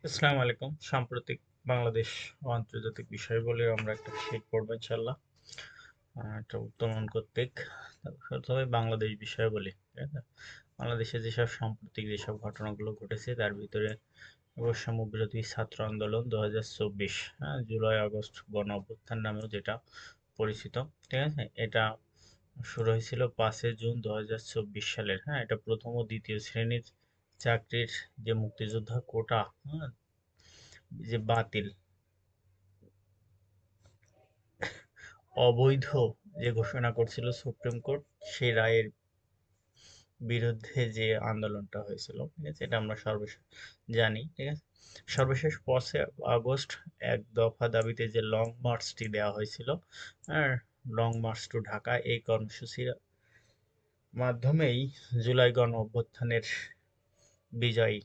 আসসালামু আলাইকুম। সাম্প্রতিক বাংলাদেশ ও আন্তর্জাতিক বিষয় বলে আমরা একটা শীট পড়বো ইনশাল্লাহ। একটা উত্তোলন কর্তৃক তবে বাংলাদেশ বিষয় বলি, ঠিক আছে? বাংলাদেশে যেসব সাম্প্রতিক যেসব ঘটনাগুলো ঘটেছে তার ভিতরে বৈষম্য বিরোধী ছাত্র আন্দোলন 2024, হ্যাঁ, জুলাই আগস্ট গণ অভ্যুত্থান নামেও যেটা পরিচিত, ঠিক আছে? এটা শুরু হয়েছিল 5 জুন 2024 সালের। হ্যাঁ, এটা প্রথম ও দ্বিতীয় শ্রেণীর চাকরির যে মুক্তিযোদ্ধা কোটা, হ্যাঁ, যে বাতিল অবৈধ যে ঘোষণা করছিল সুপ্রিম কোর্ট, সেই রায়ের বিরুদ্ধে যে আন্দোলনটা হয়েছিল, ঠিক আছে, এটা আমরা সর্বশেষ জানি, ঠিক আছে? সর্বশেষ 5 আগস্ট এক দফা দাবিতে যে লং মার্চটি দেওয়া হয়েছিল, আর লং মার্চ টু ঢাকা, এই কর্মসূচির মাধ্যমেই জুলাই গণ অভ্যুত্থানের বিজয়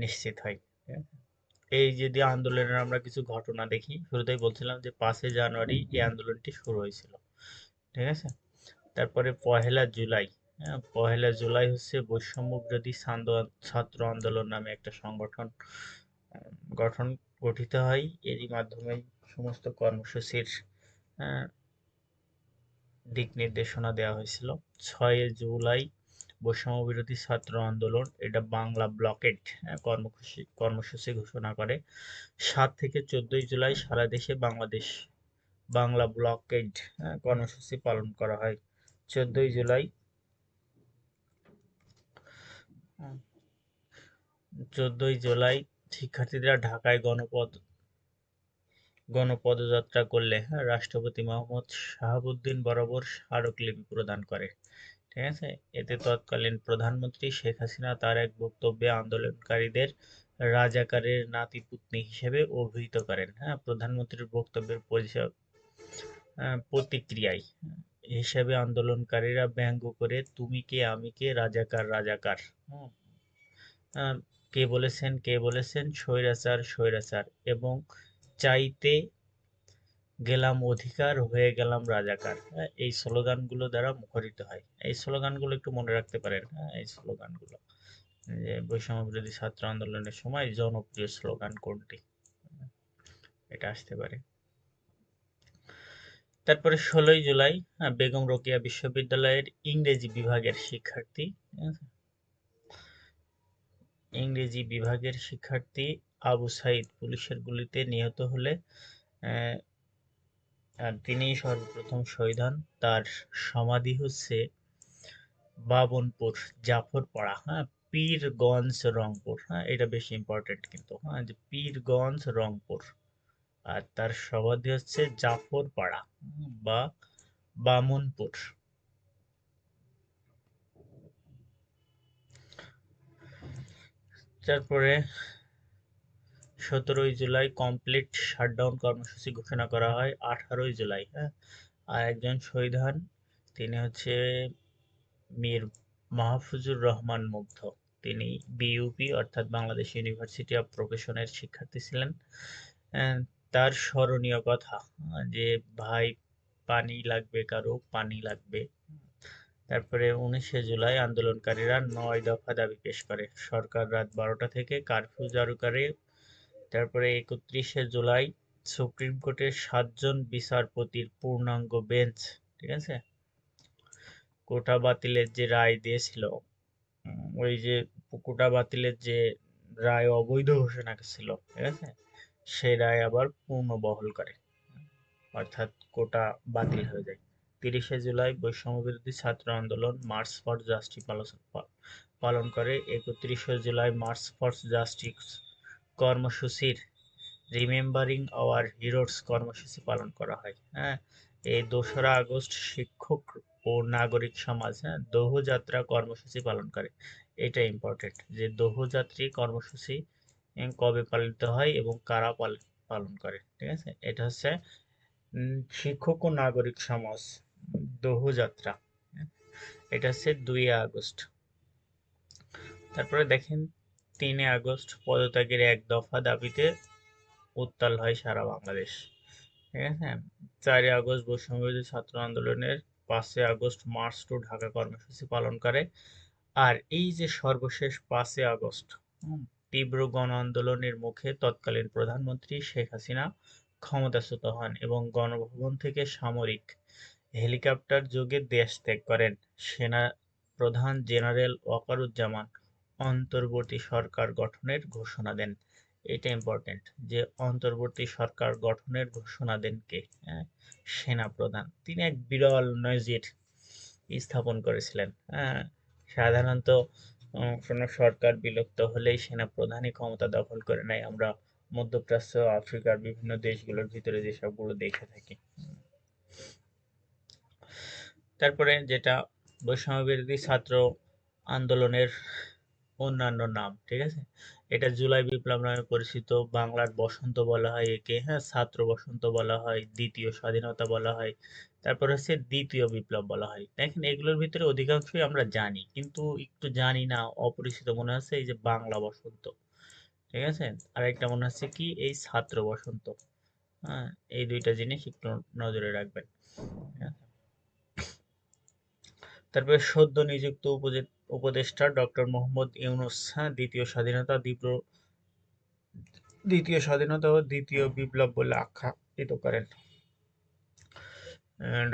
নিশ্চিত হয়, ঠিক আছে? এই যদি আন্দোলনের আমরা কিছু ঘটনা দেখি, শুরুতেই বলছিলাম যে 5 জানুয়ারি এই আন্দোলনটি শুরু হয়েছিল, ঠিক আছে? তারপরে পহেলা জুলাই, হ্যাঁ, পহেলা জুলাই হচ্ছে বৈষম্য বিরোধী ছাত্র আন্দোলন নামে একটা সংগঠন গঠন গঠিত হয়। এরই মাধ্যমে সমস্ত কর্মসূচির আহ, দিক নির্দেশনা দেওয়া হয়েছিল। 6 জুলাই বৈষম্য বিরোধী ছাত্র আন্দোলন, এটা বাংলা ব্লকেড, হ্যাঁ, কর্মসূচি ঘোষণা করে। 7 থেকে 14 জুলাই সারা দেশে বাংলা ব্লকেড, হ্যাঁ, কর্মসূচি পালন করা হয়। 14 জুলাই 14 জুলাই শিক্ষার্থীরা ঢাকায় গণপদযাত্রা করলে, হ্যাঁ, রাষ্ট্রপতি মোহাম্মদ শাহাবুদ্দিন বরাবর স্মারকলিপি প্রদান করে, ঠিক আছে? এতে তৎকালীন প্রধানমন্ত্রী শেখ হাসিনা তার এক বক্তব্যে আন্দোলনকারীদের রাজাকারের নাতিপুতনি হিসেবে অভিহিত করেন। হ্যাঁ, প্রধানমন্ত্রীর বক্তব্যের প্রতিক্রিয়ায় হিসেবে আন্দোলনকারীরা ব্যঙ্গ করে তুমি কে আমি কে রাজাকার রাজাকার, হুম, আহ, কে বলেছেন স্বৈরাচার স্বৈরাচার, এবং চাইতে গেলাম অধিকার হয়ে গেলাম রাজাকার, হ্যাঁ, এই স্লোগানগুলো দ্বারা মুখরিত হয়। এই স্লোগানগুলো একটু মনে রাখতে পারেন, হ্যাঁ, এই স্লোগানগুলো যে বৈষম্য বিরোধী ছাত্র আন্দোলনের সময় জনপ্রিয় স্লোগান কোনটি, এটা আসতে পারে। তারপরে 16 জুলাই, হ্যাঁ, বেগম রোকেয়া বিশ্ববিদ্যালয়ের ইংরেজি বিভাগের শিক্ষার্থী, ঠিক আছে? ইংরেজি বিভাগের শিক্ষার্থী আবু সাইদ পুলিশের গুলিতে নিহত হলে আহ, আর তিনিই সর্বপ্রথম শহীদ হন। তার সমাধি হচ্ছে বাবনপুর, জাফরপাড়া, হ্যাঁ, পীরগঞ্জ, রংপুর। হ্যাঁ, এটা বেশি ইম্পর্টেন্ট কিন্তু, হ্যাঁ, যে পীরগঞ্জ, রংপুর। আর তার সমাধি হচ্ছে জাফরপাড়া, বা বামনপুর। তারপরে 17 জুলাই কমপ্লিট শাটডাউন কর্মসূচি ঘোষণা করা হয়। 18 জুলাই, হ্যাঁ, আর একজন শহীদ হন, তিনি হচ্ছে মীর মাহফুজুর রহমান মুগ্ধ। তিনি বিইউপি অর্থাৎ বাংলাদেশ ইউনিভার্সিটি অফ প্রফেশনের শিক্ষার্থী ছিলেন। আহ, তার স্মরণীয় কথা, যে ভাই পানি লাগবে, কারো পানি লাগবে। তারপরে 19 জুলাই আন্দোলনকারীরা 9 দফা দাবি পেশ করে। সরকার রাত 12টা থেকে কারফিউ জারি করে। তারপরে 31 জুলাই সুপ্রিম কোর্টের 7 জন বিচারপতির পূর্ণাঙ্গ বেঞ্চ, ঠিক আছে, কোটা বাতিলের যে রায় দিয়েছিল, ওই যে কোটা বাতিলের যে রায় অবৈধ ঘোষণা ছিল, ঠিক আছে, সেই রায় আবার পুনর্বহাল করে, অর্থাৎ কোটা বাতিল হয়ে যায়। 30 জুলাই বৈষম্য বিরোধী ছাত্র আন্দোলন মার্চ ফর জাস্টিস পালন করে। 31 জুলাই মার্চ ফর জাস্টিস কর্মসূচির রিমেম্বারিং আওয়ার হিরোস কর্মসূচি পালন করা হয়। হ্যাঁ, এই 2রা আগস্ট শিক্ষক ও নাগরিক সমাজ, হ্যাঁ, দোহযাত্রা কর্মসূচি পালন করে। এটা ইম্পর্টেন্ট যে দোহযাত্রী কর্মসূচি কবে পালিত হয় এবং কারা পালন করে, ঠিক আছে? এটা হচ্ছে শিক্ষক ও নাগরিক সমাজ দোহযাত্রা, হ্যাঁ, এটা হচ্ছে 2 আগস্ট। তারপরে দেখেন 3 আগস্ট পদত্যাগের এক দফা দাবিতে উত্তাল হয় সারা বাংলাদেশ, ঠিক আছে? 4 আগস্ট বৈষম্যবিরোধী ছাত্র আন্দোলনের, 5 আগস্ট মার্চ টু ঢাকা কর্মসূচি পালন করে। আর এই যে সর্বশেষ 5 আগস্ট, হুম, তীব্র গণ আন্দোলনের মুখে তৎকালীন প্রধানমন্ত্রী শেখ হাসিনা ক্ষমতাচ্যুত হন এবং গণভবন থেকে সামরিক হেলিকপ্টার যোগে দেশ ত্যাগ করেন। সেনা প্রধান জেনারেল ওয়াকারুজ্জামান অন্তর্বর্তী সরকার গঠনের ঘোষণা দেন। এটা ইম্পর্টেন্ট যে অন্তর্বর্তী সরকার গঠনের ঘোষণা দেন কে? হ্যাঁ, সেনা প্রধান। তিনি এক বিরল নজির স্থাপন করেছিলেন। হ্যাঁ, সাধারণত কোনো সরকার বিলুপ্ত হলেই সেনা প্রধানই ক্ষমতা দখল করে নেয়। আমরা মধ্যপ্রাচ্য, আফ্রিকার বিভিন্ন দেশগুলোর ভিতরে যেসবগুলো দেখে থাকি। তারপরে যেটা বৈষম্য বিরোধী ছাত্র আন্দোলনের অন্যান্য নাম, ঠিক আছে? এটা জুলাই বিপ্লব নামে পরিচিত, বাংলার বসন্ত বলা হয় একে, হ্যাঁ, ছাত্র বসন্ত বলা হয়, দ্বিতীয় স্বাধীনতা বলা হয়, তারপর হচ্ছে দ্বিতীয় বিপ্লব বলা হয়। দেখেন এগুলোর ভিতরে অধিকাংশই আমরা জানি, কিন্তু একটু জানি না, অপরিচিত মনে হচ্ছে এই যে বাংলা বসন্ত, ঠিক আছে? আর একটা মনে হচ্ছে কি এই ছাত্র বসন্ত। হ্যাঁ, এই দুইটা জিনিস একটু নজরে রাখবেন। হ্যাঁ? তারপরে সদ্য নিযুক্ত উপদেষ্টা ডক্টর মোহাম্মদ ইউনূস, হ্যাঁ, দ্বিতীয় স্বাধীনতা ও দ্বিতীয় বিপ্লব বলে আখ্যায়িত করেন।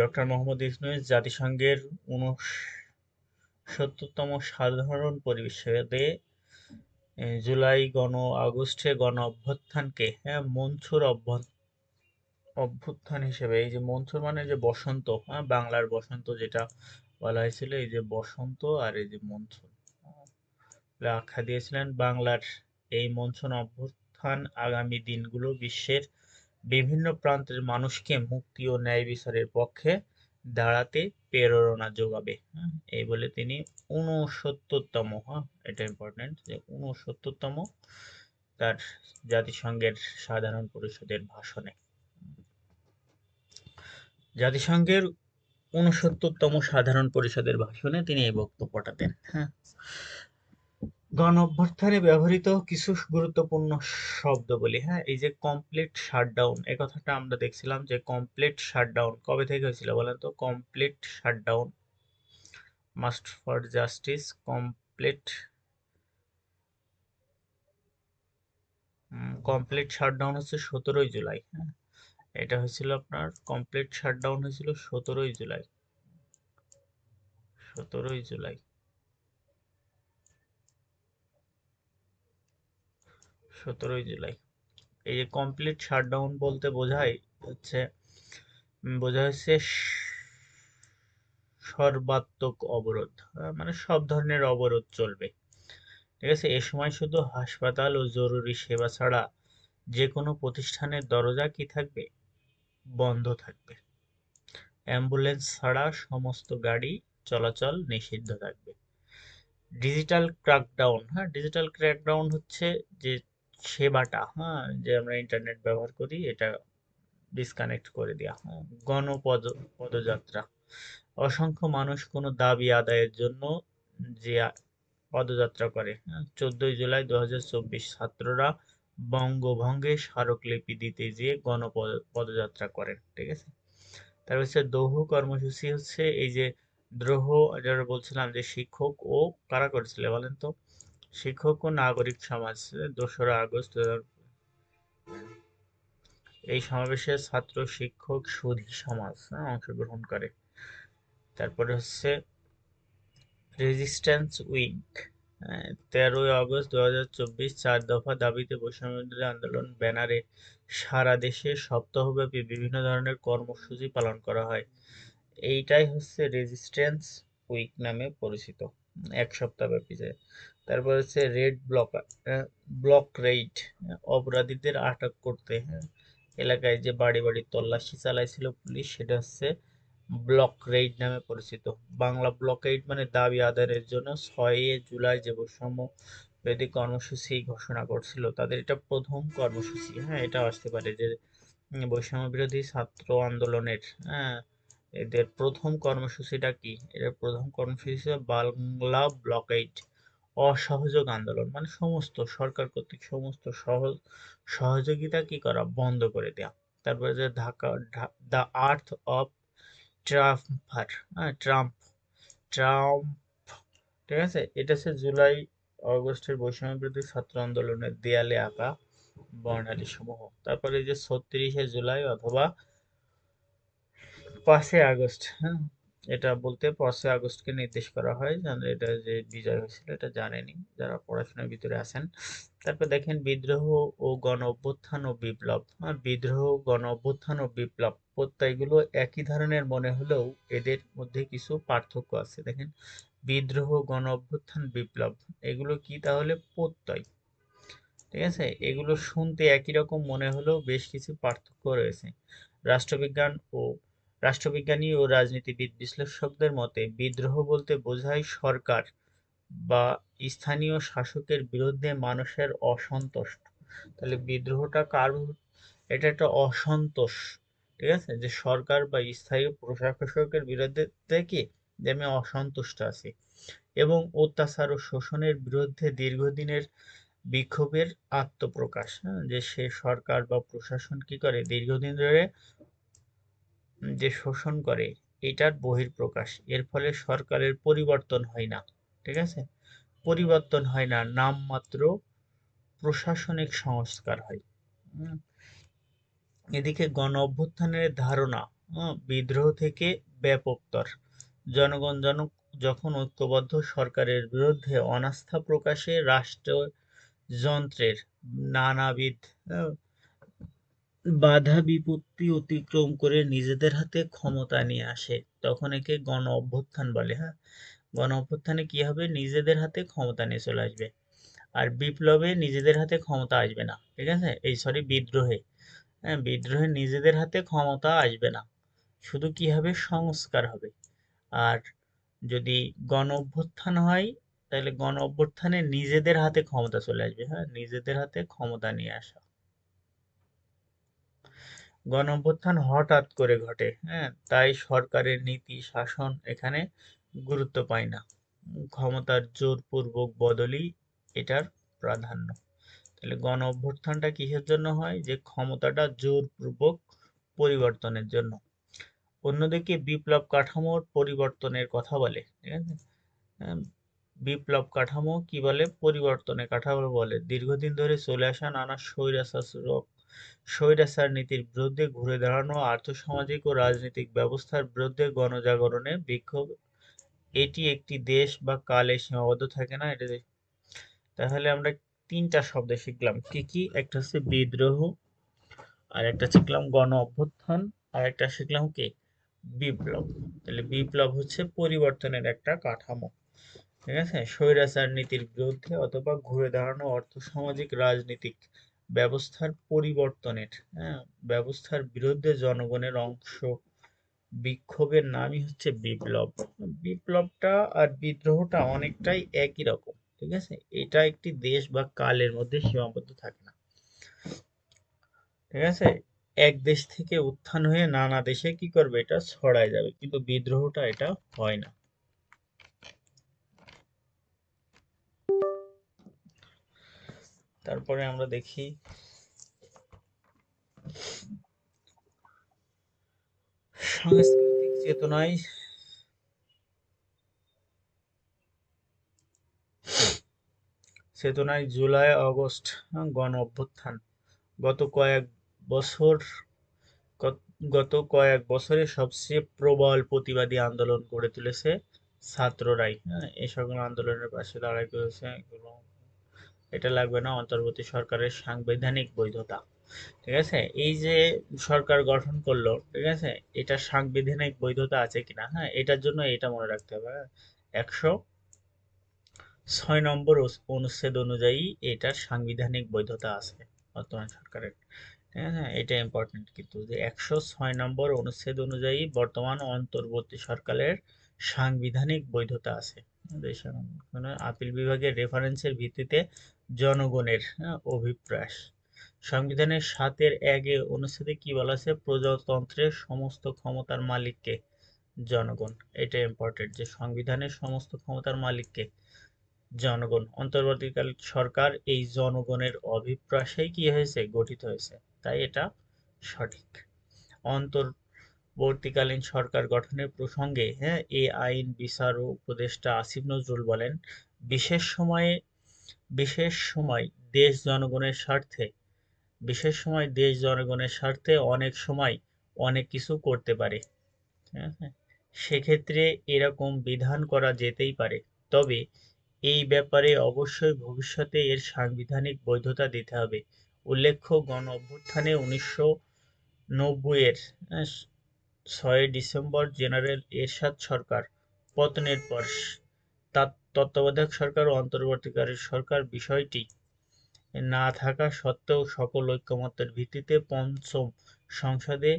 ডক্টর মোহাম্মদ ইউনূস জাতিসংঘের ৬৯তম সাধারণ পরিষদে জুলাই আগস্টে গণ অভ্যুত্থানকে, হ্যাঁ, মনসুর অভ্যুত্থান হিসেবে, এই যে মনসুর মানে যে বসন্ত, হ্যাঁ, বাংলার বসন্ত যেটা বলা হয়েছিল, এই যে বসন্ত আর এই যে মনসুন আখ্যা দিয়েছিলেন। বাংলার এই মনসুন অভ্যুত্থান আগামী দিনগুলো বিশ্বের বিভিন্ন প্রান্তের মানুষকে মুক্তি ও ন্যায় বিচারের পক্ষে দাঁড়াতে প্রেরণা যোগাবে। হ্যাঁ, এই বলে তিনি ৬৯তম, হ্যাঁ, এটা ইম্পর্টেন্ট যে ৬৯তম তার জাতিসংঘের সাধারণ পরিষদের ভাষণে, জাতিসংঘের ৬৯তম সাধারণ পরিষদের ভাষণে তিনি এই বক্তব্যটা দেন। হ্যাঁ, গণঅভ্যুত্থানে ব্যবহৃত কিছু গুরুত্বপূর্ণ শব্দ বলি। হ্যাঁ, এই যে কমপ্লিট শাটডাউন, এই কথাটা আমরা দেখছিলাম যে কমপ্লিট শাটডাউন কবে থেকে হয়েছিল বলেন তো? Complete shutdown, must for justice, complete shutdown হচ্ছে ১৭ই জুলাই। হ্যাঁ, এটা হয়েছিল আপনার কমপ্লিট শাটডাউন হয়েছিল ১৭ই জুলাই। ১৭ই জুলাই, ১৭ই জুলাই। এই যে কমপ্লিট শাটডাউন বলতে বোঝা হচ্ছে সর্বাত্মক অবরোধ, মানে সব ধরনের অবরোধ চলবে, ঠিক আছে? এ সময় শুধু হাসপাতাল ও জরুরি সেবা ছাড়া যে কোনো প্রতিষ্ঠানের দরজা কি থাকবে? বন্ধ থাকবে। অ্যাম্বুলেন্স ছাড়া সমস্ত গাড়ি চলাচল নিষিদ্ধ থাকবে। ডিজিটাল ক্র্যাকডাউন, হ্যাঁ, ডিজিটাল ক্র্যাকডাউন হচ্ছে যে সেবাটা, হ্যাঁ, যে আমরা ইন্টারনেট ব্যবহার করি এটা ডিসকানেক্ট করে দেওয়া। হ্যাঁ, পদযাত্রা, অসংখ্য মানুষ কোনো দাবি আদায়ের জন্য যে পদযাত্রা করে। হ্যাঁ, ১৪ই জুলাই ২০২৪ ছাত্ররা বঙ্গভঙ্গে স্মারকলিপি দিতে যেয়ে পদযাত্রা করেন, ঠিক আছে? তারপর হচ্ছে দৌহ কর্মসূচি, হচ্ছে এই যে দ্রোহ, যেটা বলছিলাম যে শিক্ষক ও কারা করেছিল বলেন তো? শিক্ষক ও নাগরিক সমাজ, ২রা আগস্ট এই সমাবেশে ছাত্র শিক্ষক সুধী সমাজ, হ্যাঁ, অংশগ্রহণ করে। তারপরে হচ্ছে রেজিস্ট্যান্স উইক, ১৩ই আগস্ট ২০২৪ ৪ দফা দাবিতে বৈষম্যবিরোধী আন্দোলন ব্যানারে সারা দেশে সপ্তাহব্যাপী বিভিন্ন ধরনের কর্মসূচি পালন করা হয়। এইটাই হচ্ছে রেজিস্ট্যান্স উইক নামে পরিচিত, এক সপ্তাহব্যাপী যায়। তারপর হচ্ছে ব্লক রেইড, অপরাধীদের আটক করতে, হ্যাঁ, এলাকায় যে বাড়ি বাড়ি তল্লাশি চালাইছিল পুলিশ, সেটা হচ্ছে ব্লক রেইড নামে পরিচিত। বাংলা ব্লকেইড মানে দাবি আদায়ের জন্য ৬ই জুলাই যে বৈষম্য বিরোধী কর্মসূচি ঘোষণা করছিল তাদের এটা প্রথম কর্মসূচি। হ্যাঁ, এটা আসতে পারে যে বৈষম্য বিরোধী ছাত্র আন্দোলনের, হ্যাঁ, এদের প্রথম কর্মসূচিটা কি? এদের প্রথম কর্মসূচি ছিল বাংলা ব্লকেইড, অসহযোগ আন্দোলন, মানে সমস্ত সরকার কর্তৃক সমস্ত সহযোগিতা কি করা? বন্ধ করে দেওয়া। তারপরে যে দ্য আর্থ অফ ট্রাম্পার, হ্যাঁ, ট্রাম্প, ঠিক আছে? এটা হচ্ছে জুলাই অগস্টের বৈষম্য বিরোধী ছাত্র আন্দোলনের দেয়ালে আঁকা বর্ণালী সমূহ। তারপরে এই যে 36শে জুলাই অথবা 5ই আগস্ট, হ্যাঁ, এটা বলতে 5ই আগস্টকে নির্দেশ করা হয়, জানেন এটা যে বিজয় হয়েছিল এটা জানেনি যারা পড়াশোনার ভিতরে আছেন। তারপর দেখেন বিদ্রোহ ও গণ অভ্যুত্থান ও বিপ্লব। বিদ্রোহ, গণ অভ্যুত্থান ও বিপ্লব প্রত্যয়গুলো একই ধরনের মনে হলেও এদের মধ্যে কিছু পার্থক্য আছে। দেখেন বিদ্রোহ, গণ অভ্যুত্থান, বিপ্লব এগুলো কি তাহলে প্রত্যয়, ঠিক আছে? এগুলো শুনতে একই রকম মনে হলেও বেশ কিছু পার্থক্য রয়েছে। রাষ্ট্রবিজ্ঞান ও রাষ্ট্রবিজ্ঞানী ও রাজনীতিবিদ বিশ্লেষকদের মতে বিদ্রোহ বলতে বোঝায় সরকার বা স্থানীয় শাসকের বিরুদ্ধে মানুষের অসন্তোষ। তাহলে বিদ্রোহটা কার? এটা একটা অসন্তোষ, ঠিক আছে, যে সরকার বা স্থায়ী প্রশাসকের বিরুদ্ধে কি, যে আমি অসন্তুষ্ট আছি, এবং অত্যাচার ও শোষণের বিরুদ্ধে দীর্ঘদিনের বিক্ষোভের আত্মপ্রকাশ। হ্যাঁ, যে সে সরকার বা প্রশাসন কি করে দীর্ঘদিন ধরে যে শোষণ করে এটার বহিঃপ্রকাশ। এর ফলে সরকারের পরিবর্তন হয় না, ঠিক আছে, পরিবর্তন হয় না, নামমাত্র প্রশাসনিক সংস্কার হয়। হুম, এদিকে গণ অভ্যুত্থানের ধারণা বিদ্রোহ থেকে ব্যাপকতর। জনগণ যখন ঐক্যবদ্ধ সরকারের বিরুদ্ধে অনাস্থা প্রকাশে রাষ্ট্রযন্ত্রের নানাবিধ বাধা বিপত্তি অতিক্রম করে নিজেদের হাতে ক্ষমতা নিয়ে আসে, তখন একে গণ অভ্যুত্থান বলে। হ্যাঁ, গণ অভ্যুত্থানে কি হবে, নিজেদের হাতে ক্ষমতা নিয়ে চলে আসবে। আর বিপ্লবে নিজেদের হাতে ক্ষমতা আসবে না, ঠিক আছে, এই সরি বিদ্রোহে, হ্যাঁ, বিদ্রোহে নিজেদের হাতে ক্ষমতা আসবে না, শুধু কি হবে, সংস্কার হবে। আর যদি গণ অভ্যুত্থান হয় তাহলে গণ অভ্যুত্থানে নিজেদের হাতে ক্ষমতা চলে আসবে। হ্যাঁ, নিজেদের হাতে ক্ষমতা নিয়ে আসা। গণ অভ্যুত্থান হঠাৎ করে ঘটে, হ্যাঁ, তাই সরকারের নীতি শাসন এখানে গুরুত্ব পায় না। ক্ষমতার জোরপূর্বক বদলই এটার প্রাধান্য। তাহলে গণ অভ্যুত্থানটা কিসের জন্য হয়, যে ক্ষমতাটা জোরপূর্বক পরিবর্তনের জন্য। অন্যদিকে বিপ্লব কাঠামোর পরিবর্তনের কথা বলে, ঠিক আছে, হ্যাঁ, বিপ্লব কাঠামো কি বলে, পরিবর্তনের কাঠামো বলে। দীর্ঘদিন ধরে চলে আসা নানা স্বৈরাচার নীতির বিরুদ্ধে ঘুরে দাঁড়ানো, আর্থসামাজিক ও রাজনৈতিক ব্যবস্থার বিরুদ্ধে গণজাগরণে বিক্ষোভ। এটি একটি দেশ বা কালে সীমাবদ্ধ থাকে না, এটা তাহলে আমরা তিনটা শব্দ শিখলাম, কি কি, একটা হচ্ছে বিদ্রোহ, আর একটা শিখলাম গণ অভ্যুত্থান, আর একটা শিখলাম কি, বিপ্লব। তাহলে বিপ্লব হচ্ছে পরিবর্তনের একটা কাঠামো, ঠিক আছে, স্বৈরাচার নীতির বিরুদ্ধে অথবা ঘুরে দাঁড়ানো অর্থসামাজিক রাজনৈতিক ব্যবস্থার পরিবর্তনের, হ্যাঁ, ব্যবস্থার বিরুদ্ধে জনগণের অংশ বিক্ষোভের নামই হচ্ছে বিপ্লব। বিপ্লবটা আর বিদ্রোহটা অনেকটাই একই রকম, ঠিক আছে, এটা একটি দেশ বা কালের মধ্যে সীমাবদ্ধ থাকে না, ঠিক আছে, এক দেশ থেকে উত্থান হয়ে নানা দেশে কি করবে, এটা ছড়ায় যাবে, কিন্তু বিদ্রোহটা এটা হয় না। তারপরে আমরা দেখি সাংস্কৃতিক চেতনায় জুলাই আগস্ট গণ অভ্যুত্থান গত কয়েক বছর গত কয়েক বছরে সবচেয়ে প্রবল প্রতিবাদী আন্দোলন গড়ে তুলেছে ছাত্ররাই। হ্যাঁ, এই সকল আন্দোলনের পাশে দাঁড়ায় করেছে এগুলো। এটা লাগবে না, অন্তর্বর্তী সরকারের সাংবিধানিক বৈধতা, ঠিক আছে, এই যে সরকার গঠন করলো, ঠিক আছে, এটা সাংবিধানিক বৈধতা আছে কিনা, হ্যাঁ, এটার জন্য এটা মনে রাখতে হবে, 106 নম্বর অনুচ্ছেদ অনুযায়ী এটার সাংবিধানিক বৈধতা আছে বর্তমান সরকারের, ঠিক আছে, এটা ইম্পর্টেন্ট কিন্তু, যে 106 নম্বর অনুচ্ছেদ অনুযায়ী বর্তমান অন্তর্বর্তী সরকারের সাংবিধানিক বৈধতা আছে। মানে আপিল বিভাগের রেফারেন্সের ভিত্তিতে জনগণের, হ্যাঁ, অভিপ্রায়। সংবিধানের 7-1 অনুচ্ছেদে কি বলা আছে, প্রজাতন্ত্রের সমস্ত ক্ষমতার মালিককে জনগণ। এটা ইম্পর্টেন্ট, যে সংবিধানের সমস্ত ক্ষমতার মালিককে জনগণ। অন্তর্বর্তীকালীন সরকার এই জনগণের অভিপ্রাসেই কি হয়েছে, গঠিত হয়েছে, তাই এটা সঠিক। অন্তর্বর্তীকালীন সরকার গঠনের প্রসঙ্গে, হ্যাঁ, এই আইন বিচার ও উপদেষ্টা আসিফ নজরুল বলেন, বিশেষ সময়ে বিশেষ সময় দেশ জনগণের স্বার্থে অনেক সময় অনেক কিছু করতে পারে। হ্যাঁ, হ্যাঁ। সেক্ষেত্রে এরকম বিধান করা যেতেই পারে, তবে এই ব্যাপারে অবশ্যই ভবিষ্যতে এর সাংবিধানিক বৈধতা দিতে হবে। উল্লেখ্য, গণ অভ্যুত্থানে 1990-এর 6 ডিসেম্বর জেনারেল এরশাদ সরকার পতনের পর তত্ত্বাবধায়ক সরকার ও অন্তর্বর্তীকালীন সরকার বিষয়টি না থাকা সত্ত্বেও সকল ঐকমত্যের ভিত্তিতে পঞ্চম সংসদে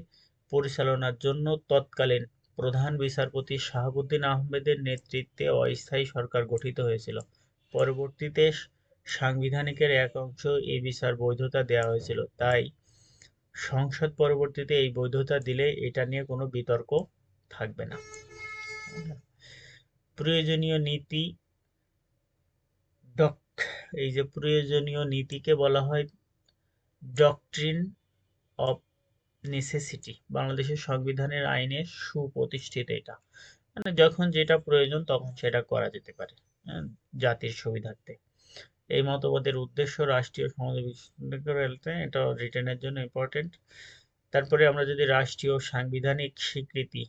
পরিচালনার জন্য তৎকালীন প্রধান বিচারপতি শাহাবুদ্দিন আহমেদের নেতৃত্বে অস্থায়ী সরকার গঠিত হয়েছিল। পরবর্তীতে সাংবিধানিকের এক অংশ এই বিচার বৈধতা দেওয়া হয়েছিল, তাই সংসদ পরবর্তীতে এই বৈধতা দিলে এটা নিয়ে কোনো বিতর্ক থাকবে না। প্রয়োজনীয় নীতি এই যে প্রয়োজনীয় নীতিকে বলা হয় ডক্ট্রিন অফ নেসেসিটি। বাংলাদেশের সংবিধানের আইনে সুপ্রতিষ্ঠিত এটা, মানে যখন যেটা প্রয়োজন তখন সেটা করা যেতে পারে জাতির সুবিধার্থে। এই মতবাদের উদ্দেশ্য রাষ্ট্রীয় সমাজ এটা রিটেনের জন্য ইম্পর্টেন্ট। তারপরে আমরা যদি রাষ্ট্রীয় সাংবিধানিক স্বীকৃতি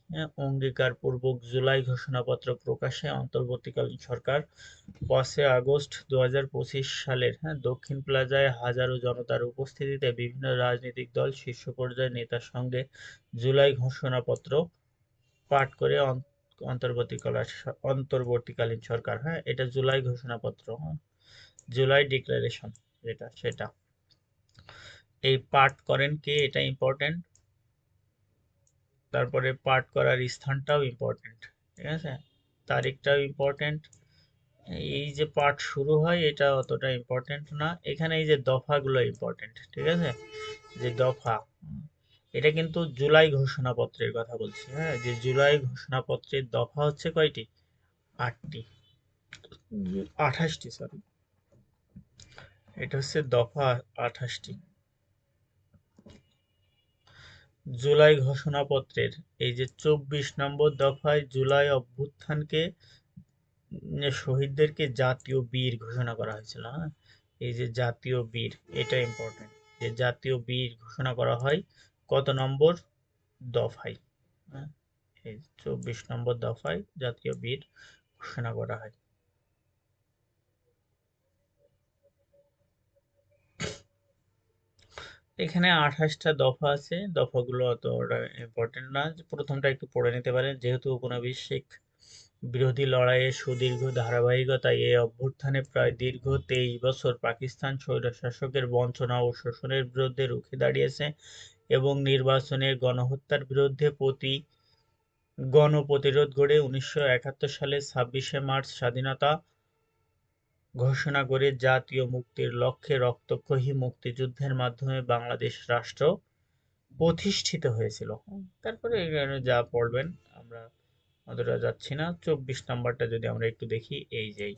অঙ্গীকার পূর্বক জুলাই ঘোষণাপত্র প্রকাশে অন্তর্বর্তীকালীন সরকার 5 আগস্ট 2025 সালের দক্ষিণ প্লাজায় হাজারো জনতার উপস্থিতিতে বিভিন্ন রাজনৈতিক দল শীর্ষ পর্যায়ের নেতার সঙ্গে জুলাই ঘোষণাপত্র পাঠ করে অন্তর্বর্তীকালীন সরকার এটা জুলাই ঘোষণাপত্র, জুলাই ডিক্লারেশন যেটা সেটা এই পাঠ করেন কে, এটা ইম্পর্টেন্ট। তারপরে পাঠ করার স্থানটাও ইম্পর্টেন্ট, ঠিক আছে, তারিখটাও ইম্পর্টেন্ট। এই যে পাঠ শুরু হয় এটা অতটা ইম্পর্টেন্ট না, এখানে এই যে দফাগুলো ইম্পর্টেন্ট, ঠিক আছে। যে দফা, এটা কিন্তু জুলাই ঘোষণাপত্রের কথা বলছি, যে জুলাই ঘোষণাপত্রের দফা হচ্ছে কয়টি? 8টি, 28টি, সরি, এটা হচ্ছে দফা 28টি। জুলাই ঘোষণাপত্রের এই যে 24 নম্বর দফায় জুলাই অভ্যুত্থানকে শহীদদেরকে জাতীয় বীর ঘোষণা করা হয়েছিল। এই যে জাতীয় বীর, এটা ইম্পর্টেন্ট, যে জাতীয় বীর ঘোষণা করা হয় কত নম্বর দফায়? এই 24 নম্বর দফায় জাতীয় বীর ঘোষণা করা হয়। এখানে 28টা দফা আছে, দফাগুলো অতটা ইম্পর্টেন্ট না, প্রথমটা একটু পড়ে নিতে পারেন। যেহেতু ঔপনিবেশিক বিরোধী লড়াইয়ের সুদীর্ঘ ধারাবাহিকতায় এই অভ্যুত্থানে প্রায় দীর্ঘ 23 বছর পাকিস্তান স্বৈরশাসকের বঞ্চনা ও শোষণের বিরুদ্ধে রুখে দাঁড়িয়েছে এবং নির্বাচনের গণহত্যার বিরুদ্ধে গণপ্রতিরোধ গড়ে 1971 সালে 26শে মার্চ স্বাধীনতা ঘোষণা করে জাতীয় মুক্তির লক্ষ্যে রক্তক্ষয়ী মুক্তিযুদ্ধের মাধ্যমে বাংলাদেশ রাষ্ট্র প্রতিষ্ঠিত হয়েছিল। তারপরে এখানে যা পড়বেন আমরা অতটা যাচ্ছি না। 24 নাম্বারটা যদি আমরা একটু দেখি, এই যেই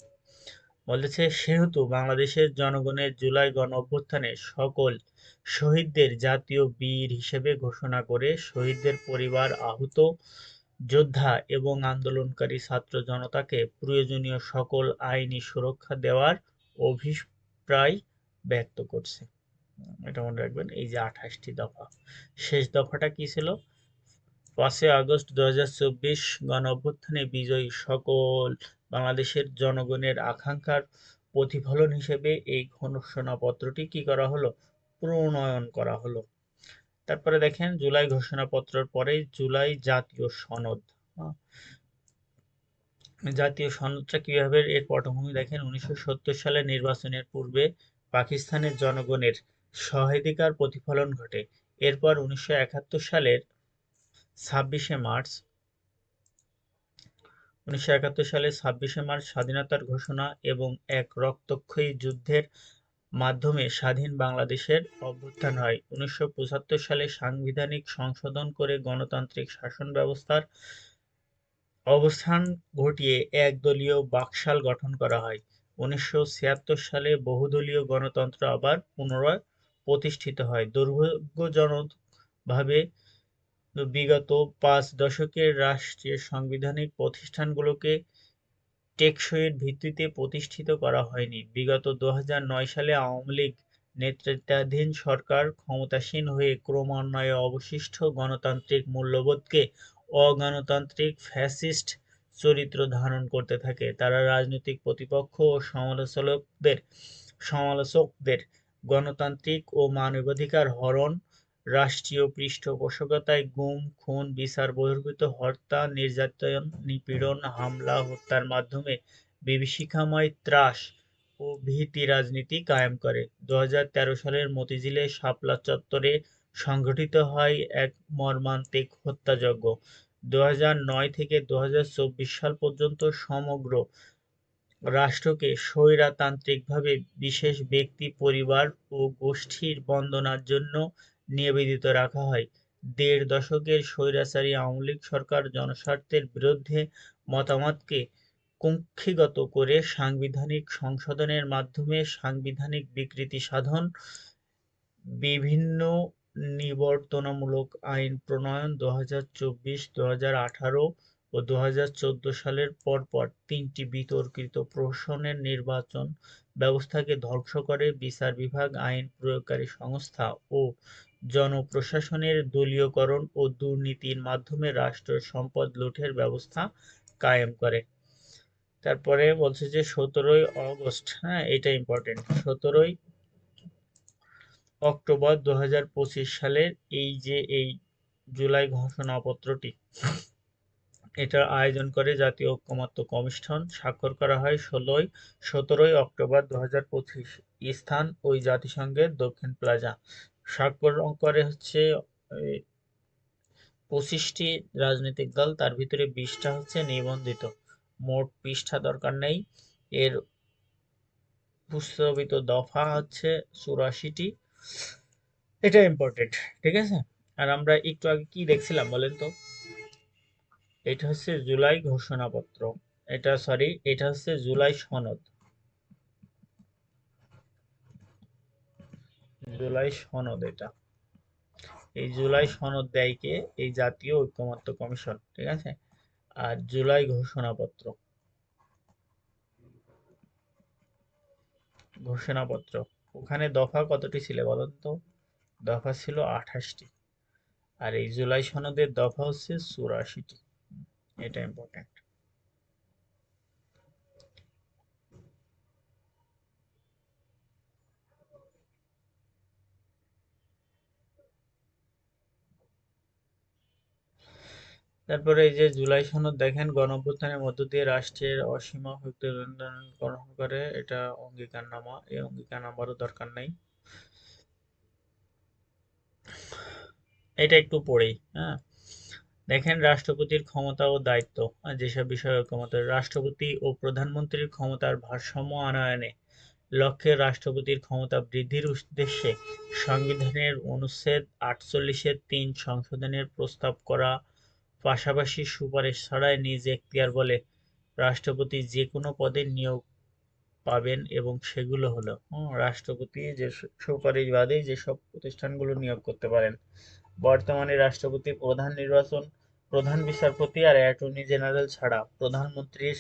বলেছে, সেহেতু বাংলাদেশের জনগণের জুলাই গণ অভ্যুত্থানে সকল শহীদদের জাতীয় বীর হিসেবে ঘোষণা করে শহীদদের পরিবার, আহত যোদ্ধা এবং আন্দোলনকারী ছাত্র জনতাকে প্রয়োজনীয় সকল আইনি সুরক্ষা দেওয়ার অভিপ্রায় ব্যক্ত করছে। এটা মনে রাখবেন। এই যে 28টি দফা, শেষ দফাটা কি ছিল? 5 আগস্ট 2024 গণ অভ্যুত্থানে বিজয়ী সকল বাংলাদেশের জনগণের আকাঙ্ক্ষার প্রতিফলন হিসেবে এই ঘোষণাপত্রটি কি করা হলো? প্রণয়ন করা হলো। তারপরে দেখেন জুলাই ঘোষণাপত্রের পরে জুলাই জাতীয় সনদ। জাতীয় সনদটা কিভাবে, এর পটভূমি দেখেন। 1970 সালে নির্বাচনের পূর্বে পাকিস্তানের জনগণের সহাধিকার প্রতিফলন ঘটে। এরপর 1971 সালের 26শে মার্চ 26শে মার্চ স্বাধীনতার ঘোষণা এবং এক রক্তক্ষয়ী যুদ্ধের মাধ্যমে স্বাধীন বাংলাদেশের অভ্যুত্থান হয়। 1975 সালে সাংবিধানিক সংশোধন করে গণতান্ত্রিক শাসন ব্যবস্থার অবস্থান ঘটিয়ে একদলীয় বাকশাল গঠন করা হয়। 1976 সালে বহুদলীয় গণতন্ত্র আবার পুনরায় প্রতিষ্ঠিত হয়। দুর্ভাগ্যজনকভাবে বিগত 5 দশকের রাষ্ট্রীয় সাংবিধানিক প্রতিষ্ঠানগুলোকে টেকসইয়ের ভিত্তিতে প্রতিষ্ঠিত করা হয়নি। বিগত ২০০৯ সালে আওয়ামী লীগ নেতৃত্বাধীন সরকার ক্ষমতাসীন হয়ে ক্রমান্বয়ে অবশিষ্ট গণতান্ত্রিক মূল্যবোধকে অগণতান্ত্রিক ফ্যাসিস্ট চরিত্র ধারণ করতে থাকে। তারা রাজনৈতিক প্রতিপক্ষ ও সমালোচকদের গণতান্ত্রিক ও মানবাধিকার হরণ, রাষ্ট্রীয় পৃষ্ঠপোষকতায় গুম, খুন, বিচার বহির্ভূত হত্যা, নির্যাতন, নিপীড়ন, হামলা, হত্যার মাধ্যমে বিভীষিকাময় ত্রাস ও ভীতি রাজনীতি কায়েম করে। ২০১৩ সালের মতিঝিলে শাপলা চত্বরে সংঘটিত হয় এক মর্মান্তিক হত্যাযজ্ঞ। ২০০৯ থেকে ২০২৪ সাল পর্যন্ত সমগ্র রাষ্ট্রকে স্বৈরতান্ত্রিকভাবে বিশেষ ব্যক্তি, পরিবার ও গোষ্ঠীর বন্দনার জন্য নিবেদিত রাখা হয়। দেড় দশকের স্বৈরাচারী আওয়ামী লীগ সরকার জনস্বার্থের বিরুদ্ধে মতামতকে কুক্ষিগত করে সাংবিধানিক সংশোধনের মাধ্যমে সাংবিধানিক বিকৃতি সাধন, বিভিন্ন নিবর্তনমূলক আইন প্রণয়ন, ২০২৪, ২০১৮ ও ২০১৪ সালের পরপর তিনটি বিতর্কিত প্রহসনের নির্বাচন ব্যবস্থাকে ধ্বংস করে, বিচার বিভাগ, আইন প্রয়োগকারী সংস্থা ও জনপ্রশাসনের দলীয়করণ ও দুর্নীতির মাধ্যমে রাষ্ট্রের সম্পদ লুঠের ব্যবস্থা কায়েম করে। তারপরে বলছে যে ১৭ই অগস্ট, হ্যাঁ এটা ইম্পর্টেন্ট, ১৭ই অক্টোবর ২০২৫ সালের এই জুলাই ঘোষণাপত্রটি, এটার আয়োজন করে জাতীয় ঐকমত্য কমিশন। স্বাক্ষর করা হয় ১৭ই অক্টোবর ২০২৫, স্থান ওই জাতিসংঘের দক্ষিণ প্লাজা। স্বাক্ষর করে হচ্ছে ২৫টি রাজনৈতিক দল, তার ভিতরে ২০টা হচ্ছে নিবন্ধিত। মোট পৃষ্ঠা দরকার নেই। এর প্রস্তাবিত দফা হচ্ছে ৮৪টি। এটা ইম্পর্টেন্ট, ঠিক আছে। আর আমরা একটু আগে কি দেখছিলাম বলেন তো? এটা হচ্ছে জুলাই ঘোষণাপত্র, এটা হচ্ছে জুলাই সনদ। জুলাই সনদ, এটা এই জুলাই সনদ দেয় কে? এই জাতীয় ঐকমত্য কমিশন, ঠিক আছে। আর জুলাই ঘোষণাপত্র ওখানে দফা কতটি ছিল বলেন তো? দফা ছিল ২৮টি। আর এই জুলাই সনদের দফা হচ্ছে ৮৪টি। এটা ইম্পর্টেন্ট। তারপরে এই যে জুলাই সনদ দেখেন, গণঅভ্যুত্থানের মধ্য দিয়ে রাষ্ট্রের অসীম গ্রহণ করে, এটা অঙ্গীকারনামা। এই অঙ্গীকারনামারও দরকার নাই, এটা একটু পড়েই। হ্যাঁ, দেখেন রাষ্ট্রপতির ক্ষমতা ও দায়িত্ব, যেসব বিষয়ে ঐকমত্য। রাষ্ট্রপতি ও প্রধানমন্ত্রীর ক্ষমতার ভারসাম্য আনয়নে লক্ষ্যে রাষ্ট্রপতির ক্ষমতা বৃদ্ধির উদ্দেশ্যে সংবিধানের অনুচ্ছেদ ৪৮-এর ৩ সংশোধনের প্রস্তাব করা, পাশাপাশি সুপারিশ ছাড়াই নিজ এখতিয়ার বলে রাষ্ট্রপতি যে কোনো পদে নিয়োগ পাবেন, এবং সেগুলো হলো রাষ্ট্রপতি যে সুপারিশ বাদে যেসব প্রতিষ্ঠানগুলো নিয়োগ করতে পারেন। বর্তমানে রাষ্ট্রপতি প্রধান বিচারপতি আর অ্যাটর্নি জেনারেল ছাড়া প্রধানমন্ত্রীর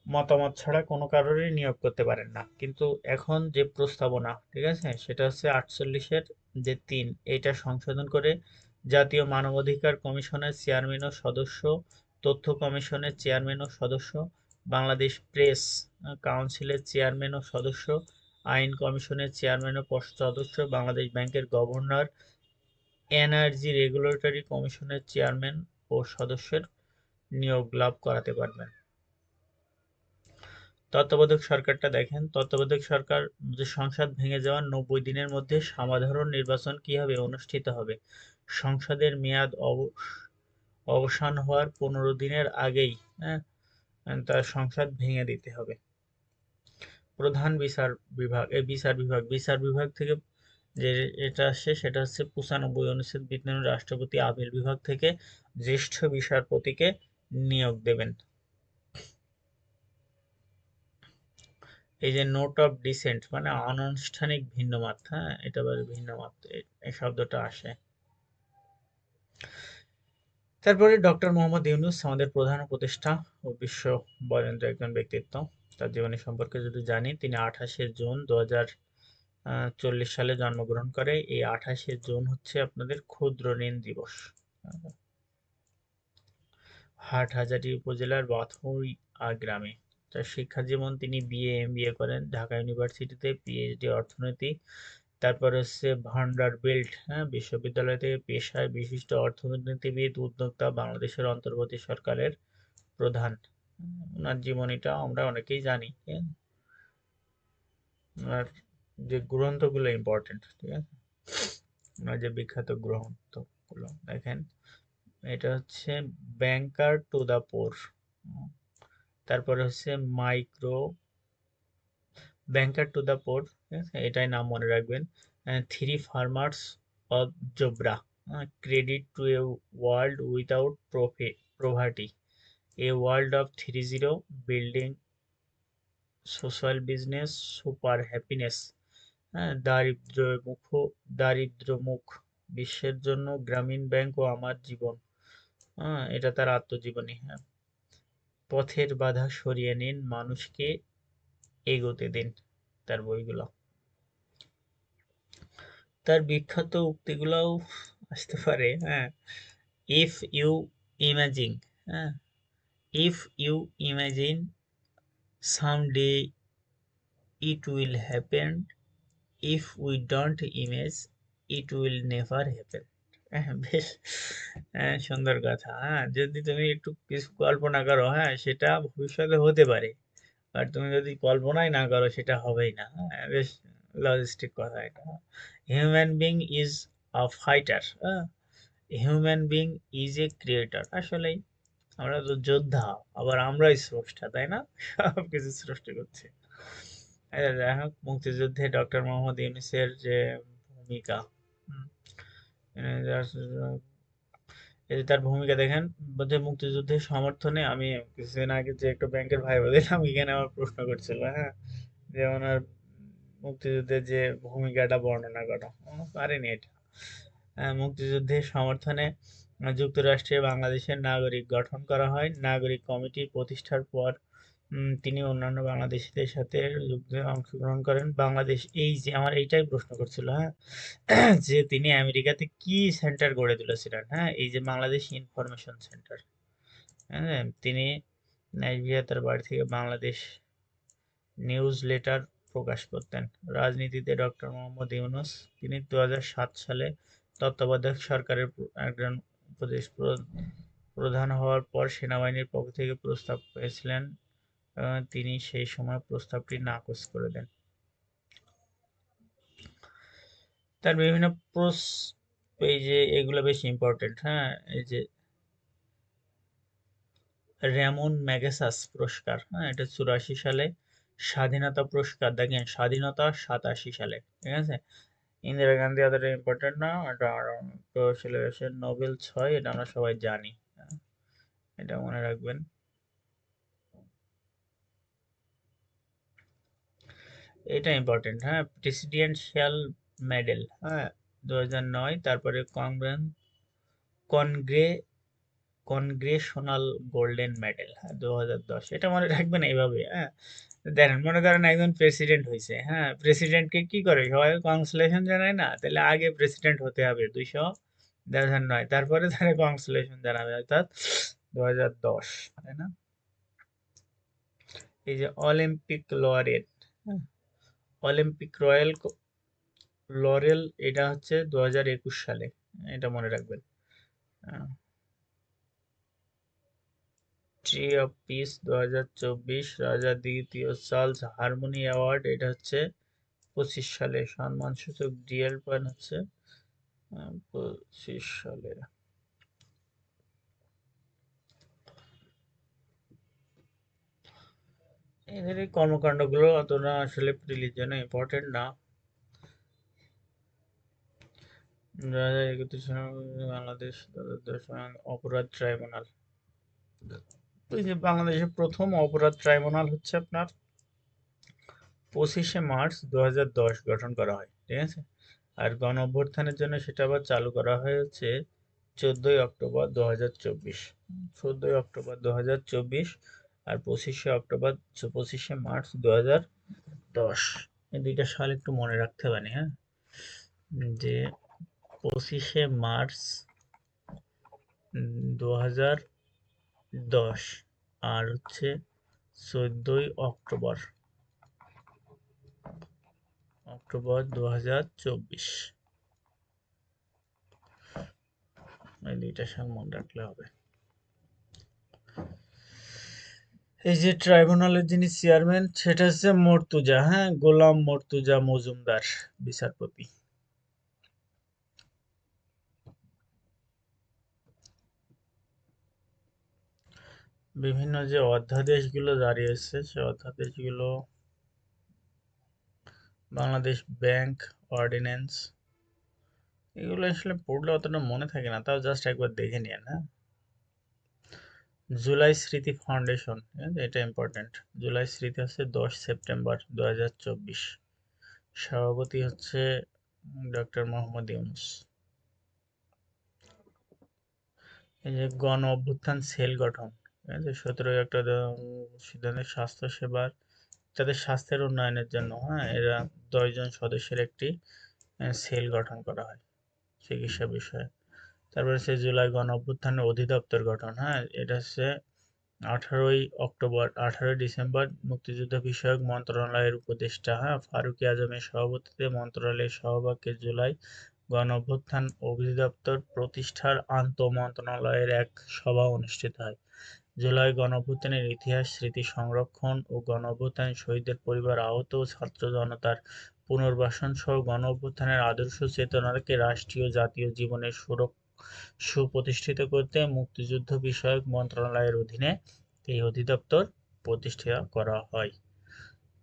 মতামত ছাড়া কোনো কারোরই নিয়োগ করতে পারেন না। কিন্তু এখন যে প্রস্তাবনা, ঠিক আছে, সেটা হচ্ছে ৪৮-এর যে ৩, এটা সংশোধন করে জাতীয় মানবাধিকার কমিশনের চেয়ারম্যান ও সদস্য, তথ্য কমিশনের চেয়ারম্যান ও সদস্য, বাংলাদেশ প্রেস কাউন্সিলের চেয়ারম্যান ও সদস্য, আইন কমিশনের চেয়ারম্যান ও সদস্য, বাংলাদেশ ব্যাংকের গভর্নর, এনার্জি রেগুলেটরি কমিশনের চেয়ারম্যান ও সদস্যের নিয়োগ লাভ করাতে পারবেন। তত্ত্বাবধায়ক সরকারটা দেখেন, তত্ত্বাবধায়ক সরকার যে সংসদ ভেঙে যাওয়ার ৯০ দিনের মধ্যে সাধারণ নির্বাচন কি হবে? অনুষ্ঠিত হবে। সংসদের মেয়াদ অবসান হওয়ার ১৫ দিনের আগেই তার সংসদ ভেঙে দিতে হবে। প্রধান বিচার বিভাগ থেকে যে এটা আসছে সেটা হচ্ছে ৯৫ অনুচ্ছেদ বিধানে রাষ্ট্রপতি আপিল বিভাগ থেকে জ্যেষ্ঠ বিচারপতিকে নিয়োগ দেবেন। এই যে নোট অফ ডিসেন্ট মানে অনানুষ্ঠানিক ভিন্নমত, হ্যাঁ এটা ভিন্নমত এই শব্দটা আসে। তারপরে ডক্টর মোহাম্মদ ইউনূস আমাদের প্রধান উপদেষ্টা ও বিশ্ব বরেণ্য একজন ব্যক্তিত্ব। তার জীবনী সম্পর্কে যদি জানি, তিনি 28শে জুন 2040 সালে জন্মগ্রহণ করে। এই 28শে জুন হচ্ছে আপনাদের ক্ষুদ্র ঋণ দিবস। হাটহাজারী উপজেলার বাথুইয়া গ্রামে। তার শিক্ষা জীবন, তিনি বিএ এমবিএ করেন ঢাকা ইউনিভার্সিটিতে, পিএইচডি অর্থনীতি। তারপর হচ্ছে ভান্ডারবিল্ট বিশ্ববিদ্যালয় থেকে পেশায় বিশিষ্ট অর্থনীতিবিদ, উদ্যোক্তা, বাংলাদেশের অন্তর্বর্তী সরকারের প্রধান। ওনার জীবনীটা আমরা অনেকেই জানি। ওনার যে গ্রন্থগুলো ইম্পর্টেন্ট, ঠিক আছে, ওনার যে বিখ্যাত গ্রন্থগুলো দেখেন, এটা হচ্ছে ব্যাংকার টু দ্য পোর। তারপরে হচ্ছে micro banker to the poor, ঠিক আছে, এটাই নাম মনে রাখবেন। Three farmers of Jobra, credit to a world without poverty, a world of 30, building social business, super happiness, দারিদ্র্যমুখ বিশ্বের জন্য গ্রামীণ ব্যাংক ও আমার জীবন। এটা তার আত্মজীবনী। পথের বাধা সরিয়ে নিন, মানুষকে এগোতে দিন, তার বইগুলো। তার বিখ্যাত উক্তিগুলোও আসতে পারে। ইফ ইউ ইমাজিন হ্যাঁ if you imagine someday it will happen, if we don't imagine it will never happen. বেশ সুন্দর কথা। যদি তুমি একটু কিছু কল্পনা করো, সেটা ভবিষ্যতে হতে পারে, আর তুমি যদি কল্পনাই না করো সেটা হবেই না। বেশ লজিস্টিক কথা এটা। Human being is a fighter, human being is a creator. আসলেই আমরা তো যোদ্ধা, আবার আমরাই স্রষ্টা, তাই না? সবকিছু সৃষ্টি করছি। যাই হোক, মুক্তিযুদ্ধে ডক্টর মোহাম্মদ ইউনূসের যে ভূমিকা, এই যে তার ভূমিকা দেখেন, যে মুক্তিযুদ্ধের সমর্থনে, আমি কিছুদিন আগে যে একটা ব্যাংকের ভাইবা দিলাম, এখানে আমার প্রশ্ন করছিল, যে ওনার মুক্তিযুদ্ধের যে ভূমিকাটা বর্ণনা করো, পারেনি এটা। মুক্তিযুদ্ধের সমর্থনে যুক্তরাষ্ট্রে বাংলাদেশের নাগরিক গঠন করা হয়। নাগরিক কমিটির প্রতিষ্ঠার পর তিনি অন্যান্য বাংলাদেশিদের সাথে যুদ্ধে অংশগ্রহণ করেন। বাংলাদেশ, এই যে আমার এইটাই প্রশ্ন করছিল, যে তিনি আমেরিকাতে কি সেন্টার গড়ে তুলেছিলেন, এই যে বাংলাদেশ ইনফরমেশন সেন্টার। তিনি নাইজেরিয়া তার বাড়ি থেকে বাংলাদেশ নিউজ লেটার প্রকাশ করতেন। রাজনীতিতে ডক্টর মোহাম্মদ ইউনূস, তিনি 2007 সালে তত্ত্বাবধায়ক সরকারের একজন প্রধান হওয়ার পর সেনাবাহিনীর পক্ষ থেকে প্রস্তাব পেয়েছিলেন। তিনি সেই সময় প্রস্তাবটি নাকচ করে দেন। তার বিভিন্ন এই যে এগুলো বেশ ইম্পর্টেন্ট। এই যে র্যামন ম্যাগেসাস পুরস্কার, এটা 84 সালে। স্বাধীনতা পুরস্কার দেখেন, স্বাধীনতা 87 সালে, ঠিক আছে। ইন্দিরা গান্ধী অতটা ইম্পর্টেন্ট না, এটা সিলেবাসের নোবেল 6, এটা আমরা সবাই জানি। এটা মনে রাখবেন। এটা ইম্পর্টেন্ট। Presidential medal, 2009। তারপরে কনগ্রে কনগ্রেশনাল গোল্ডেন মেডেল, 2010। এটা মনে রাখবেন এইভাবে। দেখেন, মনে করেন একজন প্রেসিডেন্ট হয়েছে, প্রেসিডেন্টকে কি করে সবাই কংগ্রেচুলেশন জানায় না? তাহলে আগে প্রেসিডেন্ট হতে হবে 2009, তারপরে তারা কংগ্রেচুলেশন জানাবে, অর্থাৎ 2010, তাই না? এই যে Olympic lauryl, Olympic royal lauryl, এটা হচ্ছে 2021 সালে, এটা মনে রাখবেন। ট্রি অফ পিস 2024, রাজা দ্বিতীয় চার্লস হারমোনি অ্যাওয়ার্ড, এটা হচ্ছে 25 সালে। সম্মানসূচক ডিএল পয়েন্ট হচ্ছে 25 সালে। এদের এই কর্মকাণ্ডগুলো অতটা আসলে প্রিলির জন্য ইম্পর্টেন্ট না। 2031 সালে বাংলাদেশ অপরাধ ট্রাইব্যুনাল, ওই যে বাংলাদেশের প্রথম অপরাধ ট্রাইব্যুনাল হচ্ছে আপনার 25শে মার্চ 2010 গঠন করা হয়, ঠিক আছে। আর গণ অভ্যুত্থানের জন্য সেটা আবার চালু করা হয়েছে 14ই অক্টোবর 2024, 14ই অক্টোবর 2024 আর 25শে মার্চ 2010। এই দুইটা সাল একটু মনে রাখতে পারি, হ্যাঁ, যে 25শে মার্চ 2010 আর হচ্ছে 14ই অক্টোবর 2024, এই দুইটা সাল মনে রাখলে হবে। এই যে ট্রাইব্যুনালের যিনি চেয়ারম্যান সেটা হচ্ছে মর্তুজা, হ্যাঁ, গোলাম মর্তুজা মজুমদার বিচারপতি। বিভিন্ন যে অধ্যাদেশগুলো জারি হয়েছে সে অধ্যাদেশগুলো বাংলাদেশ ব্যাংক অর্ডিন্যান্স, এগুলো আসলে পড়লে অতটা মনে থাকে না, তাও জাস্ট একবার দেখে নিন, হ্যাঁ। জুলাই স্মৃতি ফাউন্ডেশন, এটা ইম্পর্টেন্ট। জুলাই স্মৃতি হচ্ছে 10 সেপ্টেম্বর 2024, সভাপতি হচ্ছে ডক্টর মোহাম্মদ ইউনূস। এই যে গণ অভ্যুত্থান সেল গঠন, ঠিক আছে, 17ই অক্টোবর সিদ্ধান্তে স্বাস্থ্য সেবার তাদের স্বাস্থ্যের উন্নয়নের জন্য, হ্যাঁ, এরা 10 জন সদস্যের একটি সেল গঠন করা হয় চিকিৎসা বিষয়ে। তারপরে হচ্ছে জুলাই গণ অভ্যুত্থানের অধিদপ্তর গঠন, হ্যাঁ, এটা হচ্ছে 18ই ডিসেম্বর মুক্তিযুদ্ধ বিষয়ক মন্ত্রণালয়ের উপদেষ্টা, হ্যাঁ, ফারুকী আজমের সভাপতিত্বে মন্ত্রণালয়ের সহভাগে জুলাই গণ অভ্যুত্থান অধিদপ্তর প্রতিষ্ঠার আন্তঃমন্ত্রণালয়ের এক সভা অনুষ্ঠিত হয়। জুলাই গণঅভ্যুত্থানের ইতিহাস, স্মৃতি সংরক্ষণ ও গণঅভ্যুত্থানে শহীদদের পরিবার, আহত ও ছাত্র জনতার পুনর্বাসন সহ গণঅভ্যুত্থানের আদর্শ চেতনাকে রাষ্ট্রীয় জাতীয় জীবনে সুপ্রতিষ্ঠিত করতে মুক্তিযুদ্ধ বিষয়ক মন্ত্রণালয়ের অধীনে এই অধিদপ্তর প্রতিষ্ঠা করা হয়।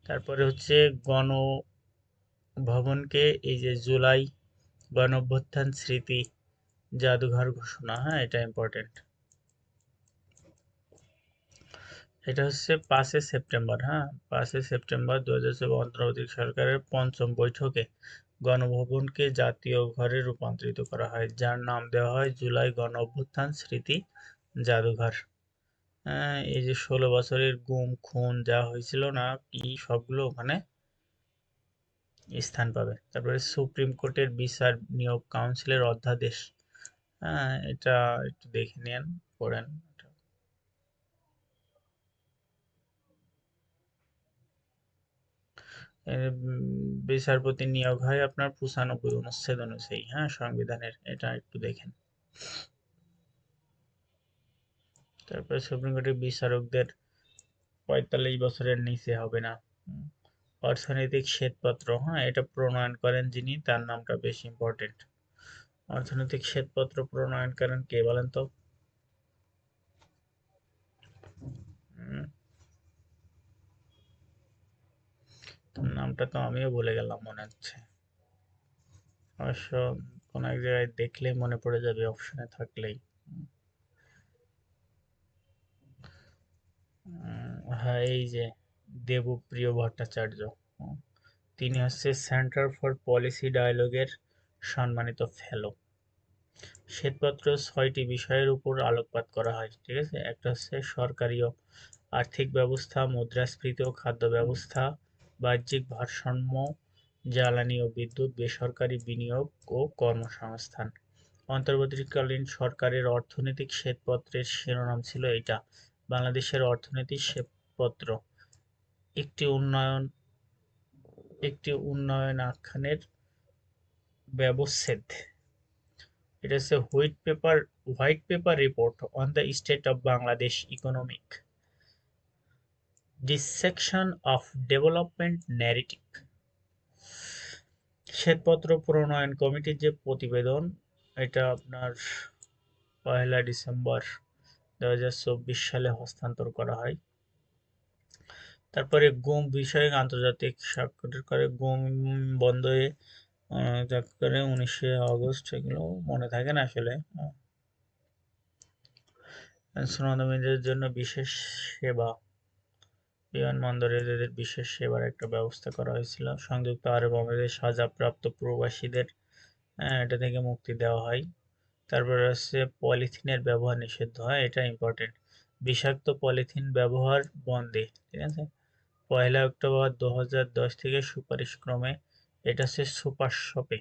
তারপরে হচ্ছে গণভবনকে এই যে জুলাই গণঅভ্যুত্থান স্মৃতি জাদুঘর ঘোষণা, হ্যাঁ, এটা ইম্পর্টেন্ট। এটা হচ্ছে 5 সেপ্টেম্বর, হ্যাঁ, 5 সেপ্টেম্বর 2007 অন্তর্বর্তী সরকারের পঞ্চম বৈঠকে গণভবনকে জাতীয় ঘরে রূপান্তরিত করা হয়, যার নাম দেওয়া হয় জুলাই গণ অভ্যুত্থান স্মৃতি জাদুঘর। এই যে 16 বছরের গুম খুন যা হয়েছিল না কি সবগুলো ওখানে স্থান পাবে। তারপরে সুপ্রিম কোর্টের বিচার নিয়োগ কাউন্সিলের অধ্যাদেশ, হ্যাঁ, এটা একটু দেখে নেন, পড়েন। বিচারপতি নিয়োগ হয় আপনার 95 অনুচ্ছেদ অনুযায়ী, হ্যাঁ, সংবিধানের, এটা একটু দেখেন। তারপরে সুপ্রিম কোর্টের বিচারকদের 45 বছরের নিচে হবে না। অর্থনৈতিক শ্বেতপত্র, হ্যাঁ, এটা প্রণয়ন করেন যিনি, তার নামটা বেশি ইম্পর্টেন্ট। অর্থনৈতিক শ্বেতপত্র প্রণয়ন করেন কে বলেন তো? নামটা তো আমিও ভুলে গেলাম, মনে হচ্ছে। অবশ্য কোন এক জায়গায় দেখলেই মনে পড়ে যাবে, অপশনে থাকলেই। হ্যাঁ, এই যে দেবপ্রিয় ভট্টাচার্য, তিনি হচ্ছে সেন্টার ফর পলিসি ডায়ালগের সম্মানিত ফেলো। শ্বেতপত্র 6টি বিষয়ের উপর আলোকপাত করা হয়, ঠিক আছে। একটা হচ্ছে সরকারি ও আর্থিক ব্যবস্থা, মুদ্রাস্ফীতি ও খাদ্য ব্যবস্থা, বাহ্যিক ভারসাম্য, জ্বালানি ও বিদ্যুৎ, বেসরকারি বিনিয়োগ ও কর্মসংস্থান। অন্তর্বর্তীকালীন সরকারের অর্থনৈতিক শ্বেতপত্রের শিরোনাম ছিল এটা, বাংলাদেশের অর্থনৈতিক শ্বেতপত্র, একটি উন্নয়নাখ্যানের ব্যবচ্ছেদ। এটা হচ্ছে white paper report on the state of Bangladesh economic dissection of development narrative. শ্বেতপত্র প্রণয়ন কমিটির যে প্রতিবেদন, এটা আপনার 1 ডিসেম্বর 2024 সালে হস্তান্তর করা হয়। তারপরে গুম বিষয়ক আন্তর্জাতিক স্বাক্ষর করে, গুম বন্ধে করে 19 আগস্ট, এগুলো মনে থাকে না আসলে। শ্রমজীবীদের জন্য বিশেষ সেবা, বিমানবন্দরে এদের বিশেষ সেবার একটা ব্যবস্থা করা হয়েছিল। সংযুক্ত আরব আমিরাতে সাজাপ্রাপ্ত প্রবাসীদের এটা থেকে মুক্তি দেওয়া হয়। তারপরে হচ্ছে পলিথিনের ব্যবহার নিষিদ্ধ হয়, এটা ইম্পর্টেন্ট। বিষাক্ত পলিথিন ব্যবহার বন্ধে, ঠিক আছে। 1 অক্টোবর 2010 থেকে সুপারিশ ক্রমে এটা হচ্ছে সুপার শপে।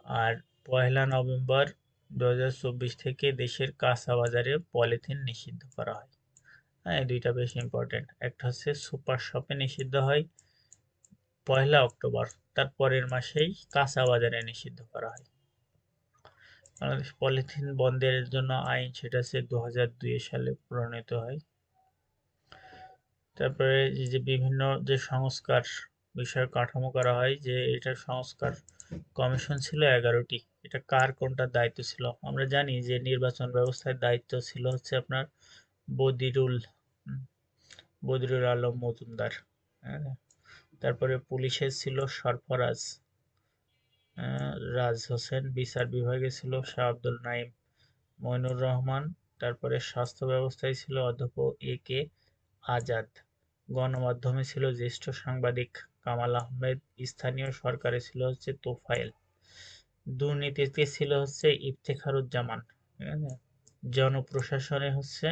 আর 1 নভেম্বর 2024 থেকে দেশের কাঁচা বাজারে পলিথিন নিষিদ্ধ করা হয়। হ্যাঁ, এই দুইটা বেশ ইম্পর্টেন্ট। একটা হচ্ছে সুপার শপে নিষিদ্ধ হয় 1 অক্টোবর, তার পরের মাসেই কাঁচা বাজারে নিষিদ্ধ করা হয়। বাংলাদেশ পলিথিন বন্ধের জন্য আইন, সেটা হচ্ছে 2002 সালে প্রণীত হয়। তারপরে এই যে বিভিন্ন যে সংস্কার বিষয় কাঠামো করা হয়, যে এটা সংস্কার কমিশন ছিল 11টি। এটা কার কোনটার দায়িত্ব ছিল? আমরা জানি যে নির্বাচন ব্যবস্থার দায়িত্ব ছিল হচ্ছে আপনার বদিরুল বদিরুল আলম মজুমদার। হ্যাঁ, তারপরে পুলিশের ছিল সরফরাজ রাজ হোসেন, বিচার বিভাগে ছিল শাহ আব্দুল নাইম মইনুর রহমান, তারপরে স্বাস্থ্য ব্যবস্থায় ছিল অধ্যাপক A.K. আজাদ, গণমাধ্যমে ছিল জ্যেষ্ঠ সাংবাদিক কামাল আহমেদ, স্থানীয় সরকারে ছিল হচ্ছে তোফায়েল, দুর্নীতিতে ছিল হচ্ছে ইফতেখারুজ্জামান, ঠিক আছে। জনপ্রশাসনে হচ্ছে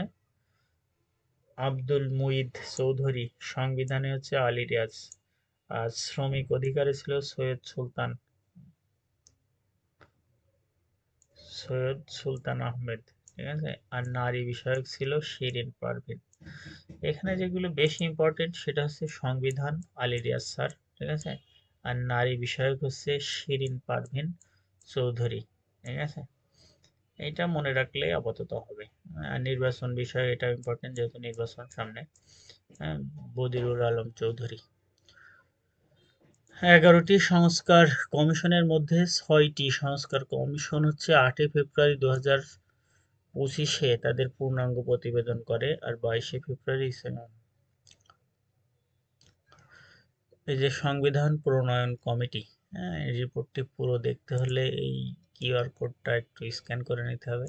আব্দুল মুইদ চৌধুরী, সংবিধানে হচ্ছে আলী রিয়াজ, আর শ্রমিক অধিকারে ছিল সৈয়দ সুলতান আহমেদ, ঠিক আছে। আর নারী বিষয়ক ছিল শিরিন পারভীন। এখানে যেগুলো বেশি ইম্পর্টেন্ট সেটা হচ্ছে সংবিধান আলী রিয়াজ স্যার, ঠিক আছে। আর নারী বিষয়ক হচ্ছে শিরিন পারভীন চৌধুরী, ঠিক আছে। এটা মনে রাখলে আপাতত হবে। আর নির্বাচন বিষয় এটা ইম্পর্টেন্ট, যেহেতু নির্বাচন সামনে। হ্যাঁ, বদিরুল আলম চৌধুরী। 11টি সংস্কার কমিশনের মধ্যে 6টি সংস্কার কমিশন হচ্ছে 8 ফেব্রুয়ারি 2025 তাদের পূর্ণাঙ্গ প্রতিবেদন করে, আর 22 ফেব্রুয়ারি এই যে সংবিধান প্রণয়ন কমিটি, হ্যাঁ, এই রিপোর্টটি পুরো দেখতে হলে এই কিউআর কোডটা একটু স্ক্যান করে নিতে হবে।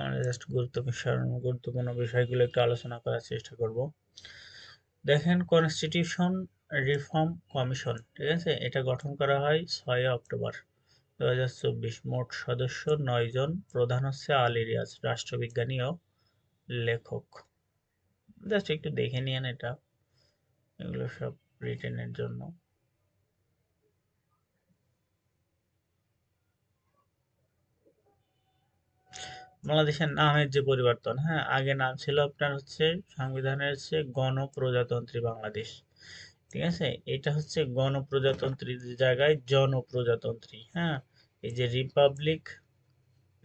আমরা জাস্ট গুরুত্বপূর্ণ বিষয়গুলো একটু আলোচনা করার চেষ্টা করব। দেখেন, কনস্টিটিউশন রিফর্ম কমিশন, ঠিক আছে, এটা গঠন করা হয় 6 অক্টোবর 2024। মোট সদস্য 9 জন, প্রধান হচ্ছে আলী রিয়াজ, রাষ্ট্রবিজ্ঞানী ও লেখক। জাস্ট একটু দেখে নিয়েন, এটা এগুলো সব রিটেনের জন্য। বাংলাদেশের নামের যে পরিবর্তন, হ্যাঁ, আগে নাম ছিল আপনার হচ্ছে সংবিধানের হচ্ছে গণপ্রজাতন্ত্রী বাংলাদেশ, ঠিক আছে। এটা হচ্ছে গণপ্রজাতন্ত্রী জায়গায় জনপ্রজাতন্ত্রী, হ্যাঁ। এই যে রিপাবলিক,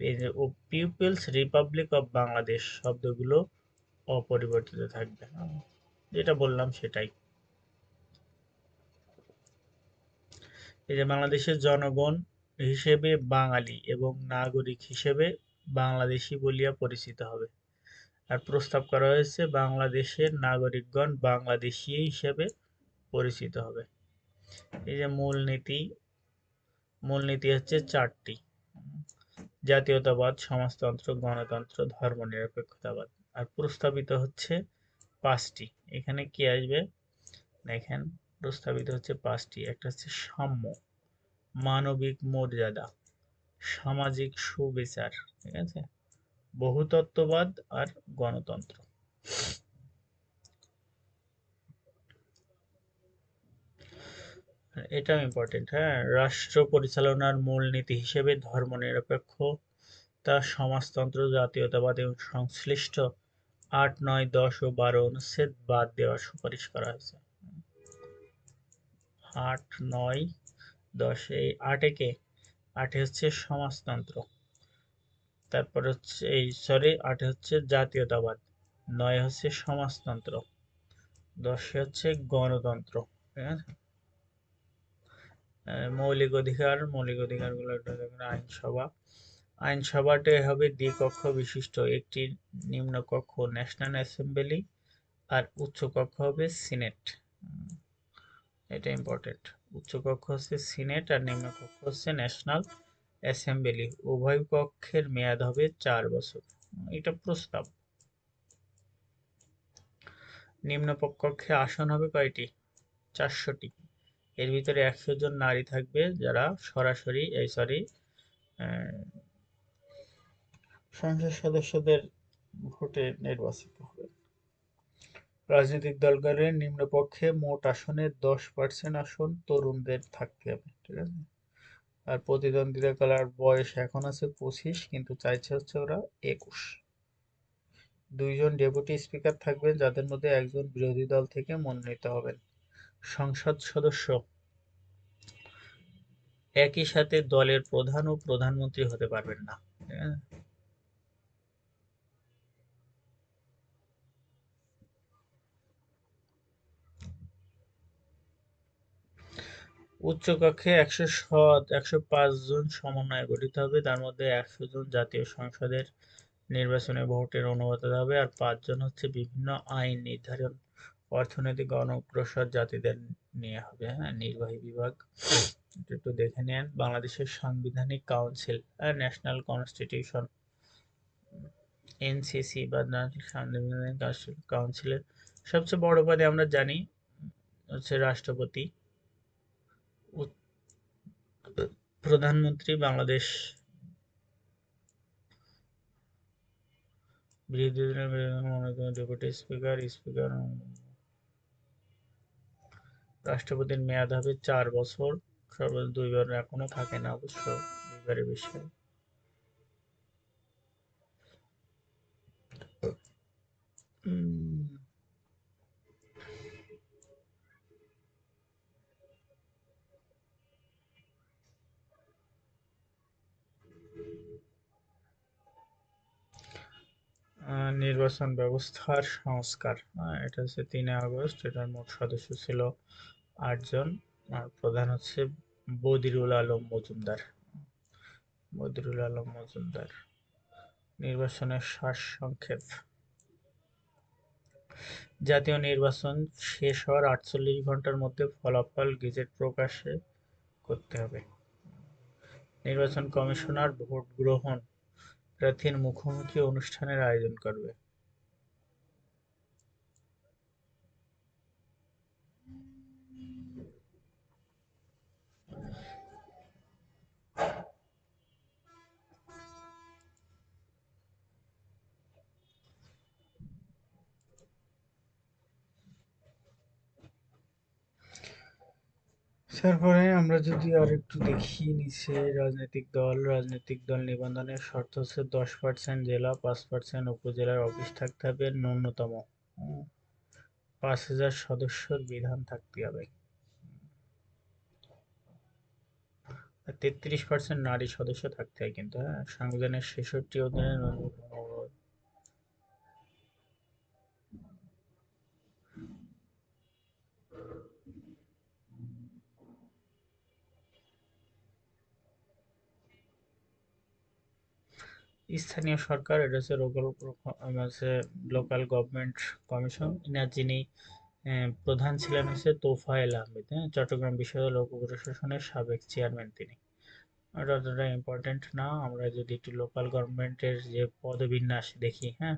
এই যে পিপলস রিপাবলিক অফ বাংলাদেশ শব্দগুলো অপরিবর্তিত থাকবে, হ্যাঁ? যেটা বললাম সেটাই। এই যে বাংলাদেশের জনগণ হিসেবে বাঙালি এবং নাগরিক হিসেবে বাংলাদেশী বলিয়া পরিচিত হবে। আর প্রস্তাব করা হয়েছে বাংলাদেশের নাগরিকগণ বাংলাদেশী হিসেবে পরিচিত হবে। এই যে মূলনীতি হচ্ছে 4টি: জাতীয়তাবাদ, সমাজতন্ত্র, গণতন্ত্র, ধর্মনিরপেক্ষতাবাদ। আর প্রস্তাবিত হচ্ছে 5টি। এখানে কি আসবে দেখেন, প্রস্তাবিত হচ্ছে 5টি। একটা হচ্ছে সাম্য, মানবিক মর্যাদা, সামাজিক সুবিচার, ঠিক আছে, বহুতত্ত্ববাদ আর গণতন্ত্র। এটাও ইম্পর্টেন্ট, হ্যাঁ। রাষ্ট্র পরিচালনার মূলনীতি হিসেবে ধর্মনিরপেক্ষতা, সমাজতন্ত্র, জাতীয়তাবাদ এবং সংশ্লিষ্ট 8, 9, 10 ও 12 অনুচ্ছেদ বাদ দেওয়ার সুপারিশ করা হয়েছে। 8, 9, 10, এই 8-এ কে? 8-এ হচ্ছে সমাজতন্ত্র, তারপর হচ্ছে 8-এ হচ্ছে জাতীয়তাবাদ, 9-এ হচ্ছে সমাজতন্ত্র, 10-এ হচ্ছে গণতন্ত্র, ঠিক আছে। মৌলিক অধিকারগুলো একটা দেখেন। আইনসভাটি হবে দ্বিকক্ষ বিশিষ্ট, একটি নিম্নকক্ষ ন্যাশনাল অ্যাসেম্বলি আর উচ্চকক্ষ হবে সিনেট। এটা ইম্পর্টেন্ট। উচ্চকক্ষ হচ্ছে সিনেট আর নিম্নকক্ষ হচ্ছে ন্যাশনাল অ্যাসেম্বলি। উভয় কক্ষের মেয়াদ হবে 4 বছর। এটা প্রস্তাব। নিম্নকক্ষে আসন হবে কয়টি? 400টি। এর ভিতরে 100 জন নারী থাকবে, যারা সরাসরি সংসদ সদস্যদের ভোটে নির্বাচিত হবে। রাজনৈতিক দলগুলোর নিম্নপক্ষে মোট আসনের 10% আসন তরুণদের থাকতে হবে, ঠিক আছে। আর প্রতিদ্বন্দ্বিতা করার বয়স এখন আছে 25, কিন্তু চাইছে হচ্ছে ওরা 21। 2 জন ডেপুটি স্পিকার থাকবেন, যাদের মধ্যে একজন বিরোধী দল থেকে মনোনীত হবেন। সংসদ সদস্য একই সাথে দলের প্রধান ও প্রধানমন্ত্রী হতে পারবেন না, ঠিক আছে? উচ্চকক্ষে 105 জন সমন্বয়ে গঠিত হবে, তার মধ্যে 100 জন জাতীয় সংসদের নির্বাচনে ভোটের অনুমতি হবে, আর 5 জন হচ্ছে বিভিন্ন আইন নির্ধারণ, অর্থনৈতিক অনগ্রসর জাতিদের নিয়ে হবে। হ্যাঁ, নির্বাহী বিভাগ একটু দেখে নেন। বাংলাদেশের সাংবিধানিক কাউন্সিল, ন্যাশনাল কনস্টিটিউশন, এনসিসি বা সাংবিধানিক কাউন্সিলের সবচেয়ে বড় পদে আমরা জানি হচ্ছে রাষ্ট্রপতি, প্রধানমন্ত্রী, বাংলাদেশ বিরোধী দলের মনোনীত ডেপুটি স্পিকার, স্পিকার। রাষ্ট্রপতির মেয়াদ হবে 4 বছর, সর্বোচ্চ 2 বার, এখনো থাকে না অবশ্য, 2বারের বেশি। নির্বাচন ব্যবস্থার সংস্কার, এটা হচ্ছে 3 আগস্ট। এটার মোট সদস্য ছিল 8 জন, আর প্রধান হচ্ছে বদিরুল আলম মজুমদার। বদিরুল আলম মজুমদার। নির্বাচনের সারসংক্ষেপ: জাতীয় নির্বাচন শেষ হওয়ার 48 ঘন্টার মধ্যে ফলাফল গেজেট প্রকাশে করতে হবে। নির্বাচন কমিশনার ভোট গ্রহণ প্রার্থীর মুখোমুখি অনুষ্ঠানের আয়োজন করবে। তারপরে আমরা যদি আর একটু দেখি নিচে, রাজনৈতিক দল নিবন্ধনের শর্ত হচ্ছে 10% জেলা, 5% উপজেলার অফিস থাকতে হবে, ন্যূনতম 5,000 সদস্যর বিধান থাকতে হবে, আর 33% নারী সদস্য থাকতে হয় কিন্তু। হ্যাঁ, সংবিধানের 66 অধ্যায়ের স্থানীয় সরকার, এটা হচ্ছে লোকাল গভর্নমেন্ট কমিশন। ইনার যিনি প্রধান ছিলেন হচ্ছে তোফায়েল আহমেদ। হ্যাঁ, চট্টগ্রাম বিশ্ববিদ্যালয় লোক প্রশাসনের সাবেক চেয়ারম্যান তিনি। এটা অতটা ইম্পর্টেন্ট না। আমরা যদি একটু লোকাল গভর্নমেন্টের যে পদবিন্যাস দেখি, হ্যাঁ,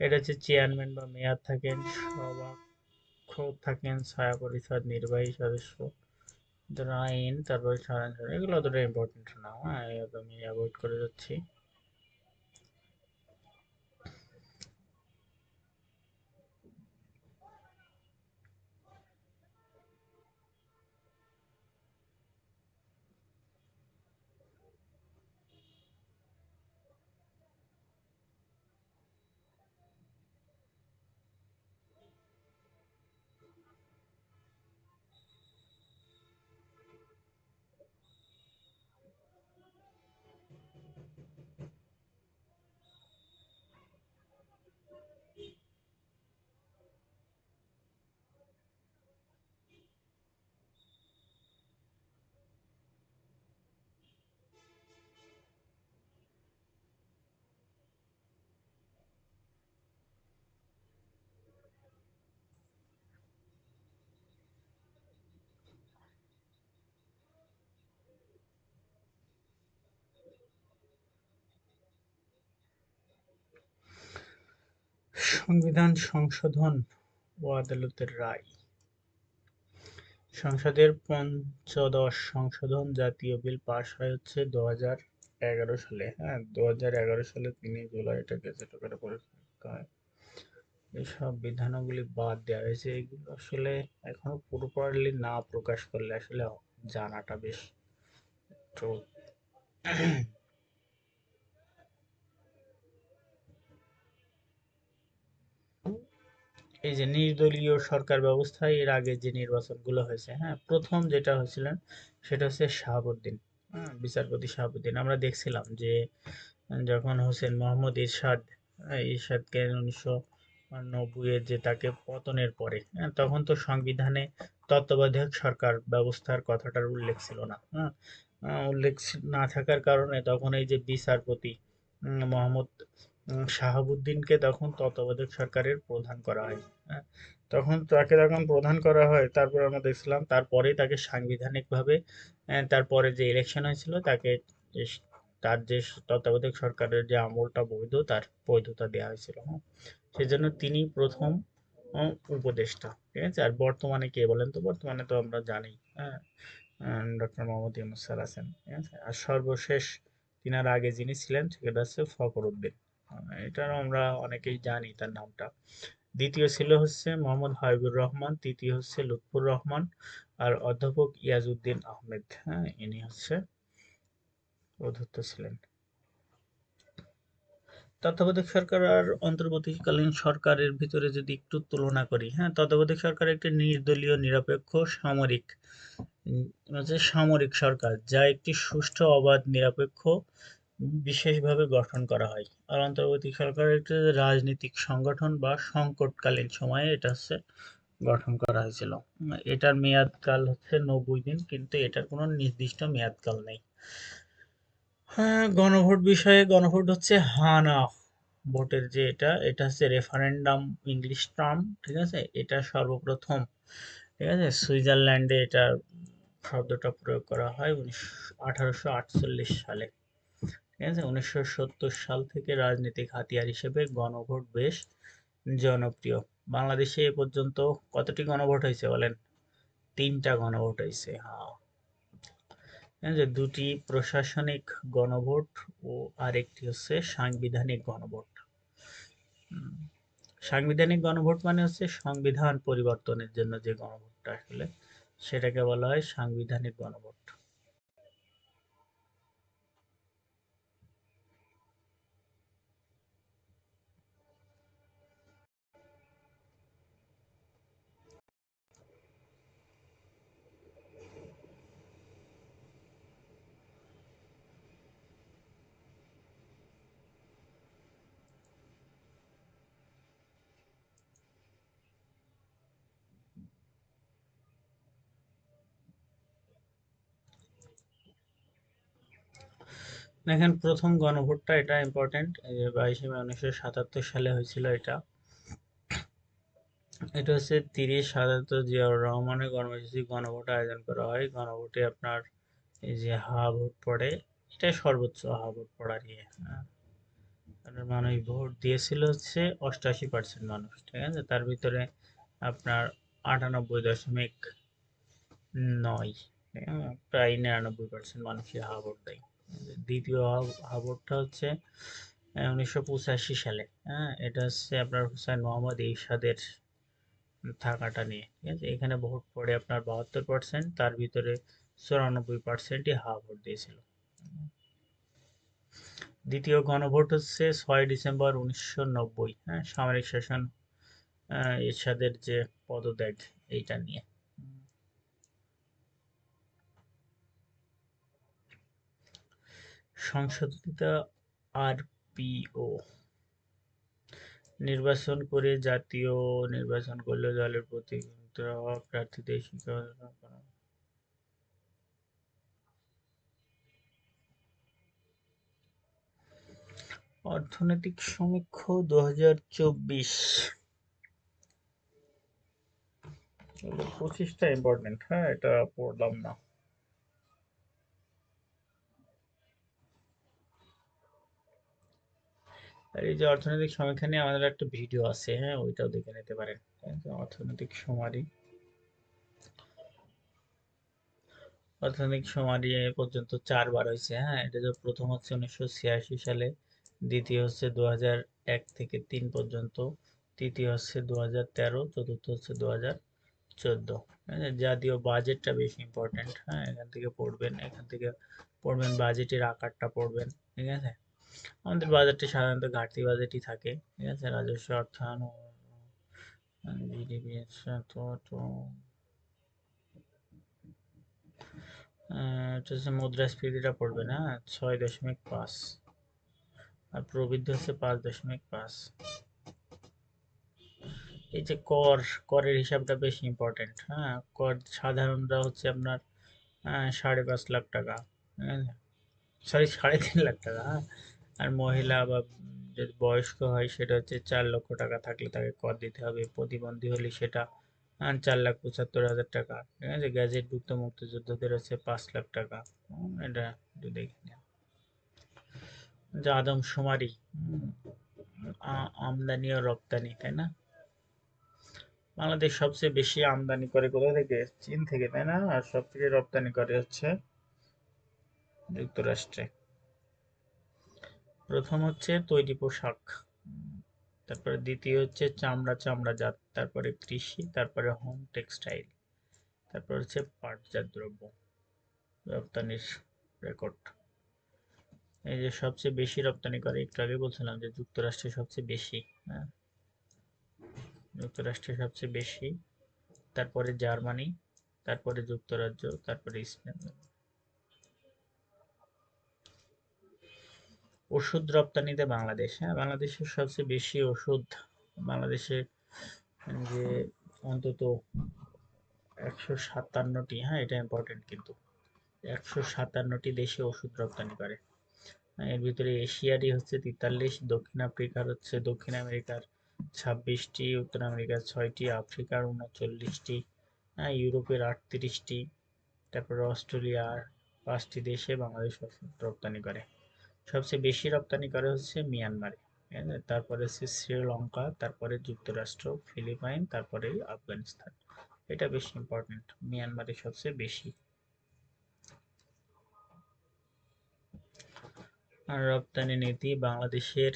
এটা হচ্ছে চেয়ারম্যান বা মেয়র থাকেন, সভাপতি থাকেন, ছায়া পরিষদ, নির্বাহী সদস্য, আইন, তারপরে এগুলো অতটা ইম্পর্টেন্ট না। হ্যাঁ, আমি অ্যাভয়েড করে যাচ্ছি। সংবিধান সংশোধন ও আদালতের রায়: সংসদের পঞ্চদশ সংশোধন জাতীয় বিল পাস হয় হচ্ছে 2000 সালে, হ্যাঁ 2011 সালে 3 জুলাই এটা গেজেট আকারে পরীক্ষা হয়। এইসব বিধানাবলী বাদ দেওয়া হয়েছে, এগুলো আসলে এখনো পুরোপুরি না প্রকাশ করলে আসলে জানাটা বেশ একটু এই যে নির্দলীয় সরকার ব্যবস্থায় এর আগে যে নির্বাচনগুলো হয়েছে, হ্যাঁ প্রথম যেটা হয়েছিলেন সেটা হচ্ছে শাহাবুদ্দিন, হ্যাঁ বিচারপতি শাহাবুদ্দিন। আমরা দেখছিলাম যে যখন হোসেন মোহাম্মদ এরশাদ, এরশাদকে 1990 এর যে তাকে পতনের পরে, হ্যাঁ তখন তো সংবিধানে তত্ত্বাবধায়ক সরকার ব্যবস্থার কথাটার উল্লেখ ছিল না, হ্যাঁ উল্লেখ না থাকার কারণে তখন এই যে বিচারপতি মোহাম্মদ শাহাবুদ্দিনকে তখন তত্ত্বাবধায়ক সরকারের প্রধান করা হয়, হ্যাঁ তখন তাকে যখন প্রধান করা হয় তারপর আমরা দেখছিলাম তারপরেই তাকে সাংবিধানিকভাবে তারপরে যে ইলেকশন হয়েছিল তাকে তার যে তত্ত্বাবধায়ক সরকারের যে আমলটা বৈধ তার বৈধতা দেওয়া হয়েছিল, হ্যাঁ সেজন্য তিনি প্রথম উপদেষ্টা, ঠিক আছে। আর বর্তমানে কে বলেন তো? বর্তমানে তো আমরা জানি, হ্যাঁ ডক্টর মোহাম্মদ ইউনূস স্যার আছেন, ঠিক আছে। আর সর্বশেষ তিনার আগে যিনি ছিলেন সেটা হচ্ছে ফখরুদ্দিন, এটাও আমরা অনেকেই জানি তার নামটা। দ্বিতীয় ছিল হচ্ছে মোহাম্মদ হাবিবুর রহমান, তৃতীয় হচ্ছে লুৎফুর রহমান, আর অধ্যাপক ইয়াজউদ্দিন আহমেদ, হ্যাঁ ইনি হচ্ছে চতুর্থ ছিলেন। তত্ত্বাবধায়ক সরকার আর অন্তর্বর্তীকালীন সরকারের ভিতরে যদি একটু তুলনা করি, হ্যাঁ তত্ত্বাবধায়ক সরকার একটি নির্দলীয় নিরপেক্ষ সামরিক হচ্ছে সামরিক সরকার যা একটি সুষ্ঠু অবাধ নিরপেক্ষ বিশেষভাবে গঠন করা হয়। আর অন্তর্বর্তী সরকার একটি রাজনৈতিক সংগঠন বা সংকটকালীন সময়ে এটা হচ্ছে গঠন করা হয়েছিল। এটার মেয়াদকাল হচ্ছে 90 দিন, কিন্তু এটার কোনো নির্দিষ্ট মেয়াদকাল নেই। হ্যাঁ গণভোট বিষয়ে, গণভোট হচ্ছে হানা ভোটের যে এটা হচ্ছে রেফারেন্ডাম ইংলিশ টার্ম, ঠিক আছে। এটা সর্বপ্রথম, ঠিক আছে, সুইজারল্যান্ডে এটা শব্দটা প্রয়োগ করা হয় 1848 সালে, ঠিক আছে। 1970 সাল থেকে রাজনৈতিক হাতিয়ার হিসেবে গণভোট বেশ জনপ্রিয়। বাংলাদেশে এ পর্যন্ত কতটি গণভোট হয়েছে বলেন? 3টা গণভোট হয়েছে, হ্যাঁ। যে দুটি প্রশাসনিক গণভোট ও আরেকটি হচ্ছে সাংবিধানিক গণভোট। হুম, সাংবিধানিক গণভোট মানে হচ্ছে সংবিধান পরিবর্তনের জন্য যে গণভোটটা আসলে সেটাকে বলা হয় সাংবিধানিক গণভোট। দেখেন প্রথম গণভোটটা এটা ইম্পর্টেন্ট, 22 মে 1977 সালে হয়েছিল এটা। এটা হচ্ছে 30 সাধারণত জিয়াউর রহমানের কর্মসূচি গণভোট আয়োজন করা হয়। গণভোটে আপনার এই যে হা ভোট পড়ে, এটাই সর্বোচ্চ হা ভোট পড়ার ইয়ে, মানুষ ভোট দিয়েছিল হচ্ছে 88% মানুষ, ঠিক আছে। তার ভিতরে আপনার 98.9, প্রায় 99% মানুষই হা ভোট দেয়। দ্বিতীয় হা ভোটটা হচ্ছে 1985 সালে, হ্যাঁ এটা হচ্ছে আপনার হুসাইন মোহাম্মদ এরশাদের থাকাটা নিয়ে, ঠিক আছে। এখানে ভোট পড়ে আপনার 72%, তার ভিতরে 94%ই হা ভোট দিয়েছিল। দ্বিতীয় গণভোট হচ্ছে 6 ডিসেম্বর 1990, হ্যাঁ সামরিক শাসন এরশাদের যে পদত্যাগ এইটা নিয়ে। সংশোধিত আরপিও নির্বাচন করে জাতীয় নির্বাচন করলে দলের প্রতিদ্বন্দ্বিতা হওয়া প্রার্থীদের শিক্ষা করা। অর্থনৈতিক সমীক্ষা 2024, 25টা ইম্পর্টেন্ট, হ্যাঁ এটা পড়লাম না। আর এই যে অর্থনৈতিক সমীক্ষা নিয়ে আমাদের একটা ভিডিও আছে, হ্যাঁ ওইটাও দেখে নিতে পারেন, ঠিক আছে? অর্থনৈতিক সুমারি। অর্থনৈতিক শুমারি এ পর্যন্ত 4 বার হয়েছে। হ্যাঁ, এটা যে প্রথম হচ্ছে 1986 সালে, দ্বিতীয় হচ্ছে 2001 থেকে 3 পর্যন্ত, তৃতীয় হচ্ছে 2013, চতুর্থ হচ্ছে 2014। জাতীয় বাজেটটা বেশি ইম্পর্টেন্ট। হ্যাঁ, এখান থেকে পড়বেন, এখান থেকে পড়বেন বাজেটের আকারটা পড়বেন। ঠিক আছে, আমাদের বাজেটটা সাধারণত ঘাটতি বাজেটই থাকে। ঠিক আছে, রাজস্ব অর্থায়ন জিডিপি এটা হচ্ছে মুদ্রাস্ফীতিটা পড়বে না, 6.5, আর প্রবৃদ্ধি হচ্ছে 5.5। এই যে করের হিসাবটা বেশি ইম্পর্টেন্ট। হ্যাঁ, কর সাধারণরা হচ্ছে আপনার 5.5 লাখ টাকা, সরি 3.5 লাখ টাকা। হ্যাঁ, আর মহিলা বা যদি বয়স্ক হয় সেটা হচ্ছে 4 লক্ষ টাকা থাকলে তাকে কর দিতে হবে। প্রতিবন্ধী হলে সেটা 4,75,000 টাকা। ঠিক আছে, গ্যাজেটভুক্ত মুক্তিযোদ্ধাদের হচ্ছে 5 লাখ টাকা। এটা একটু দেখে নিন। যে আদমশুমারি, আমদানি ও রপ্তানি, তাই না? বাংলাদেশ সবচেয়ে বেশি আমদানি করে কোথা থেকে? চীন থেকে, তাই না? আর সবথেকে রপ্তানি করে হচ্ছে যুক্তরাষ্ট্রে। প্রথম হচ্ছে তৈরি পোশাক, তারপরে দ্বিতীয় হচ্ছে চামড়াজাত, তারপরে কৃষি, তারপরে হোম টেক্সটাইল, তারপর হচ্ছে পাটজাত দ্রব্য রপ্তানির রেকর্ড। এই যে সবচেয়ে বেশি রপ্তানি করে, একটু আগে বলছিলাম যে যুক্তরাষ্ট্রে সবচেয়ে বেশি। হ্যাঁ, যুক্তরাষ্ট্রে সবচেয়ে বেশি, তারপরে জার্মানি, তারপরে যুক্তরাজ্য, তারপরে স্পেন। ওষুধ রপ্তানিতে বাংলাদেশ, হ্যাঁ, বাংলাদেশের সবচেয়ে বেশি ওষুধ। বাংলাদেশে যে অন্তত 157টি, হ্যাঁ এটা ইম্পর্টেন্ট কিন্তু, 157টি দেশে ওষুধ রপ্তানি করে। এর ভিতরে এশিয়ারই হচ্ছে 43, দক্ষিণ আমেরিকার 26টি, উত্তর আমেরিকার 6টি, আফ্রিকার 39টি, ইউরোপের 38টি, তারপরে অস্ট্রেলিয়ার 5টি দেশে বাংলাদেশ ওষুধ রপ্তানি করে। সবচেয়ে বেশি রপ্তানি করে হচ্ছে মিয়ানমারে, ঠিক আছে? তারপরে হচ্ছে শ্রীলঙ্কা, তারপরে যুক্তরাষ্ট্র, ফিলিপাইন, তারপরে আফগানিস্তান। এটা বেশি ইম্পর্টেন্ট, মিয়ানমারে সবচেয়ে বেশি। আর রপ্তানি নীতি বাংলাদেশের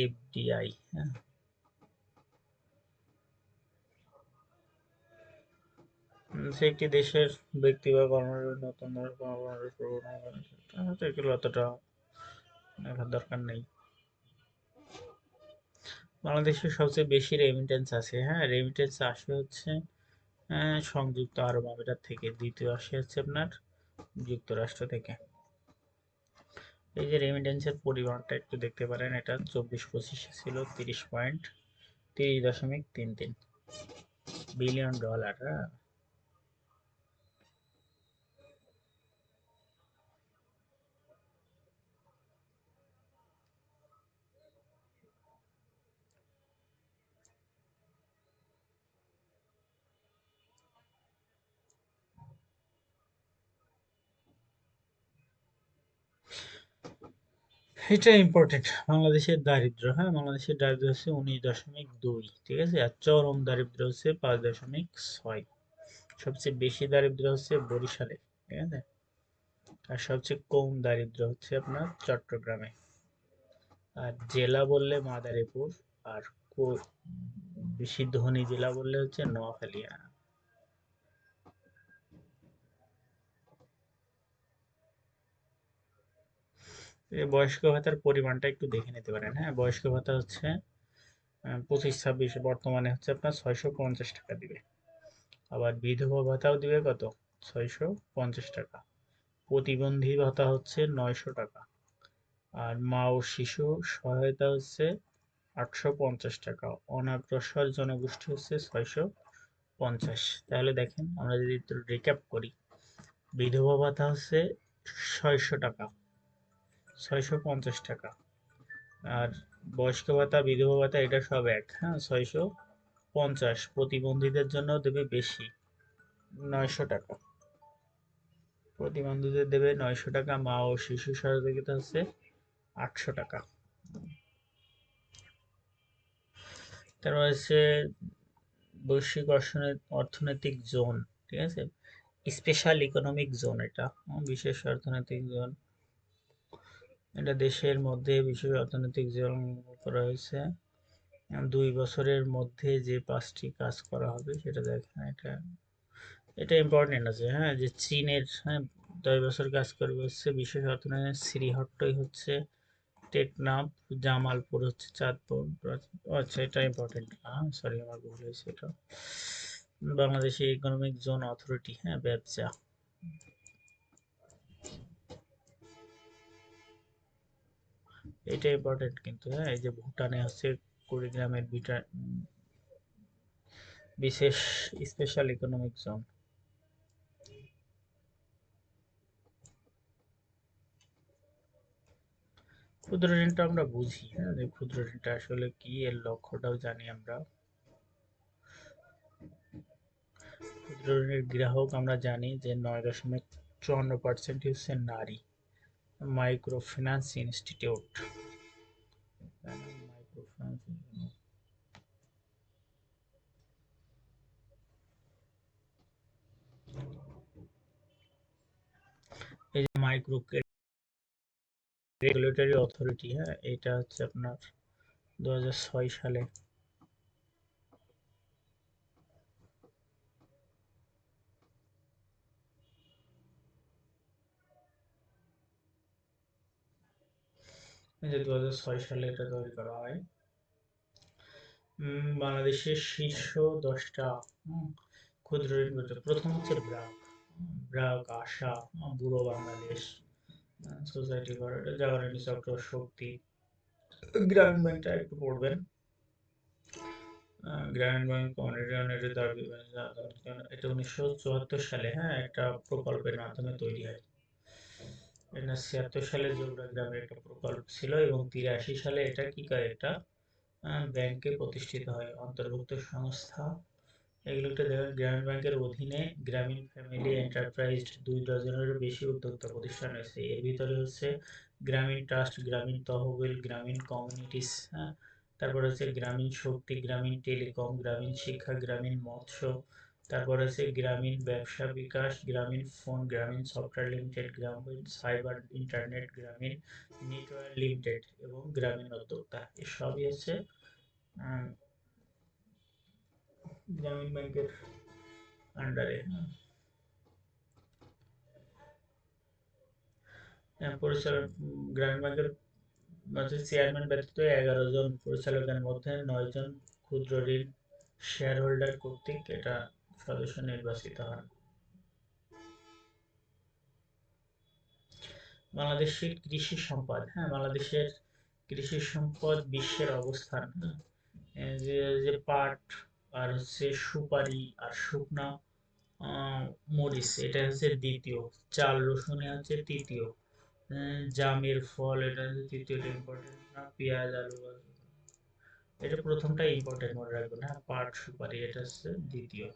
এফডিআই, হ্যাঁ, সে একটি দেশের ব্যক্তি বা কর্মচারী নতুন এগুলো অতটা দেখার দরকার নেই। বাংলাদেশের সবচেয়ে বেশি রেমিটেন্স আছে, হ্যাঁ, রেমিটেন্স আসে হচ্ছে সংযুক্ত আরব আমিরাত থেকে, দ্বিতীয় আসে হচ্ছে আপনার যুক্তরাষ্ট্র থেকে। এই যে রেমিটেন্সের পরিমাণটা একটু দেখতে পারেন, এটা 24-25 ছিল 30.33 বিলিয়ন ডলার। হ্যাঁ, এটা ইম্পর্টেন্ট। বাংলাদেশের দারিদ্র, হ্যাঁ, বাংলাদেশের দারিদ্র হচ্ছে 19.2, ঠিক আছে, আর চরম দারিদ্র হচ্ছে 5.6। সবচেয়ে বেশি দারিদ্র হচ্ছে বরিশালে, ঠিক আছে, আর সবচেয়ে কম দারিদ্র হচ্ছে আপনার চট্টগ্রামে। আর জেলা বললে মাদারীপুর, আর বেশি ধনী জেলা বললে হচ্ছে নোয়াখালী। এই বয়স্ক ভাতার পরিমাণটা একটু দেখে নিতে পারেন। হ্যাঁ, বয়স্ক ভাতা হচ্ছে 25-26 বর্তমানে হচ্ছে আপনার 650 টাকা দিবে। আবার বিধবা ভাতাও দিবে কত? 650 টাকা। প্রতিবন্ধী ভাতা হচ্ছে 900 টাকা। আর মা ও শিশু সহায়তা হচ্ছে 850 টাকা। অনগ্রসর জনগোষ্ঠী হচ্ছে 650। তাহলে দেখেন, আমরা যদি একটু রিক্যাপ করি, বিধবা ভাতা হচ্ছে 600 টাকা, 650 টাকা। আর বয়স্ক ভাতা, বিধবা ভাতা এটা সব এক, হ্যাঁ, 650। প্রতিবন্ধীদের জন্য দেবে বেশি, 900 টাকা। প্রতিবন্ধীদের দেবে 900 টাকা। মা ও শিশু সহযোগিতা হচ্ছে 800 টাকা। তারপর হচ্ছে বৈশ্বিক অর্থনৈতিক জোন, ঠিক আছে, স্পেশাল ইকোনমিক জোন, এটা বিশেষ অর্থনৈতিক জোন। এটা দেশের মধ্যে বিশেষ অর্থনৈতিক জোন করা হয়েছে। 2 বছরের মধ্যে যে 5টি কাজ করা হবে সেটা দেখেন। এটা ইম্পর্টেন্ট আছে, হ্যাঁ, যে চীনের, হ্যাঁ, 10 বছর কাজ করবে হচ্ছে বিশেষ অর্থনৈতিক। শ্রীহট্টই হচ্ছে টেকনাফ, জামালপুর হচ্ছে চাঁদপুর। আচ্ছা, এটা ইম্পর্টেন্ট, হ্যাঁ, সরি আমার ভুল হয়েছে এটা। বাংলাদেশে ইকোনমিক জোন অথরিটি, হ্যাঁ, ব্যবসা। এটা ইম্পর্টেন্ট কিন্তু, হ্যাঁ, এই যে ভুটানে হচ্ছে কুড়িগ্রামের বিশেষ স্পেশাল ইকোনমিক জোন। ক্ষুদ্র ঋণটা আমরা বুঝি, হ্যাঁ, যে ক্ষুদ্র ঋণটা আসলে কি, এর লক্ষ্যটাও জানি আমরা। ক্ষুদ্র ঋণের গ্রাহক আমরা জানি যে 9.54% হচ্ছে নারী। Micro finance institute, micro finance, এই যে মাইক্রো রেগুলেটরি অথরিটি, হ্যাঁ, এটা হচ্ছে আপনার 2006 সালে। এই যে 2006 সালে এটা তৈরি করা হয়। বাংলাদেশের শীর্ষ 10টা ক্ষুদ্র ঋণ প্রতিষ্ঠান, প্রথম হচ্ছে ব্র্যাক, ব্র্যাক, আশা, ব্যুরো বাংলাদেশ, সোসাইটি ফর জাগরণী চক্র, শক্তি। গ্রামীণ ব্যাংকটা একটু পড়বেন। গ্রামীণ ব্যাংক কমিউনিটি ইউনিটের দাবি, এটা 1974 সালে, হ্যাঁ, একটা প্রকল্পের মাধ্যমে তৈরি হয়। এটা 76 সালে জোবরা গ্রামের একটা প্রকল্প ছিল, এবং 83 সালে এটা কি করে, একটা ব্যাংকে প্রতিষ্ঠিত হয়, অন্তর্ভুক্ত সংস্থা। এগুলোতে দেখেন গ্রামীণ ব্যাংকের অধীনে গ্রামীণ ফ্যামিলি এন্টারপ্রাইজ 2 ডজনেরও বেশি উদ্যোক্তা প্রতিষ্ঠান রয়েছে। এর ভিতরে হচ্ছে গ্রামীণ ট্রাস্ট, গ্রামীণ তহবিল, গ্রামীণ কমিউনিটিস, হ্যাঁ, তারপর হচ্ছে গ্রামীণ শক্তি, গ্রামীণ টেলিকম, গ্রামীণ শিক্ষা, গ্রামীণ মৎস্য, তারপর হচ্ছে গ্রামীণ ব্যবসা বিকাশ, গ্রামীণ ফোন, গ্রামীণ সফটওয়্যার লিমিটেড, গ্রামীণ সাইবার ইন্টারনেট, গ্রামীণ নেটওয়ার্ক লিমিটেড এবং গ্রামীণ উদ্যোক্তা। এসবই হচ্ছে গ্রামীণ ব্যাংকের আন্ডারে। পরিচালক, গ্রামীণ ব্যাংকের মধ্যে চেয়ারম্যান ব্যতীত 11 জন পরিচালকের মধ্যে 9 জন ক্ষুদ্র ঋণ শেয়ার হোল্ডার কর্তৃক এটা সদস্য নির্বাচিত হন। বাংলাদেশের কৃষি সম্পদ, হ্যাঁ, বাংলাদেশের কৃষি সম্পদ বিশ্বের অবস্থান, হ্যাঁ, যে যে পাট আর হচ্ছে সুপারি আর শুকনা মরিচ, এটা হচ্ছে দ্বিতীয়। চাল রসুন হচ্ছে তৃতীয়। জামের ফল, এটা হচ্ছে তৃতীয়টা ইম্পর্টেন্ট না। পেঁয়াজ, আলু, এটা প্রথমটা ইম্পর্টেন্ট মনে রাখবেন, হ্যাঁ, পাট সুপারি এটা হচ্ছে দ্বিতীয়।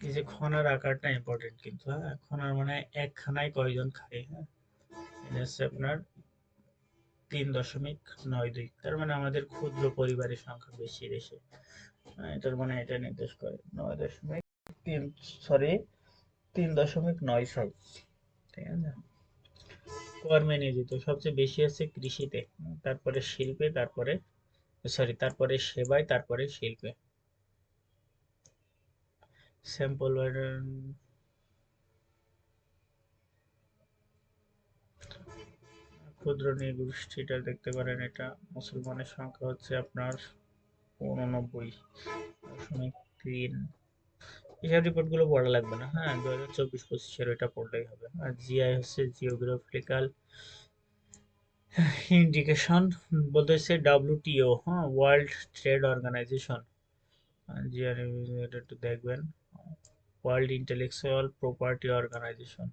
এই যে খনার আকারটা ইম্পর্টেন্ট কিন্তু, হ্যাঁ, খনার মানে এক খানায় কয়জন খায়, হ্যাঁ, এটা হচ্ছে আপনার 3.92। তার মানে আমাদের ক্ষুদ্র পরিবারের সংখ্যা বেশি দেশে, হ্যাঁ, এটার মানে এটা নির্দেশ করে 9.3, সরি, 3.96। ঠিক আছে। কর্মে নিয়োজিত সবচেয়ে বেশি আছে কৃষিতে, তারপরে শিল্পে, তারপরে, সরি, তারপরে সেবায়, তারপরে শিল্পে। স্যাম্পল ক্ষুদ্র নৃগোষ্ঠীটা দেখতে পারেন, এটা মুসলমানের সংখ্যা হচ্ছে আপনার 89.3। এসব রিপোর্ট গুলো পড়া লাগবে না, হ্যাঁ, 2024-25-এর ওইটা পড়লেই হবে। আর জিআই হচ্ছে জিওগ্রাফিক্যাল ইন্ডিকেশন, বলতে হচ্ছে ডাব্লিউটিও, হ্যাঁ, ওয়ার্ল্ড ট্রেড অর্গানাইজেশন। জিআই এটা একটু দেখবেন, ওয়ার্ল্ড ইন্টেলেকচুয়াল প্রপার্টি অর্গানাইজেশন।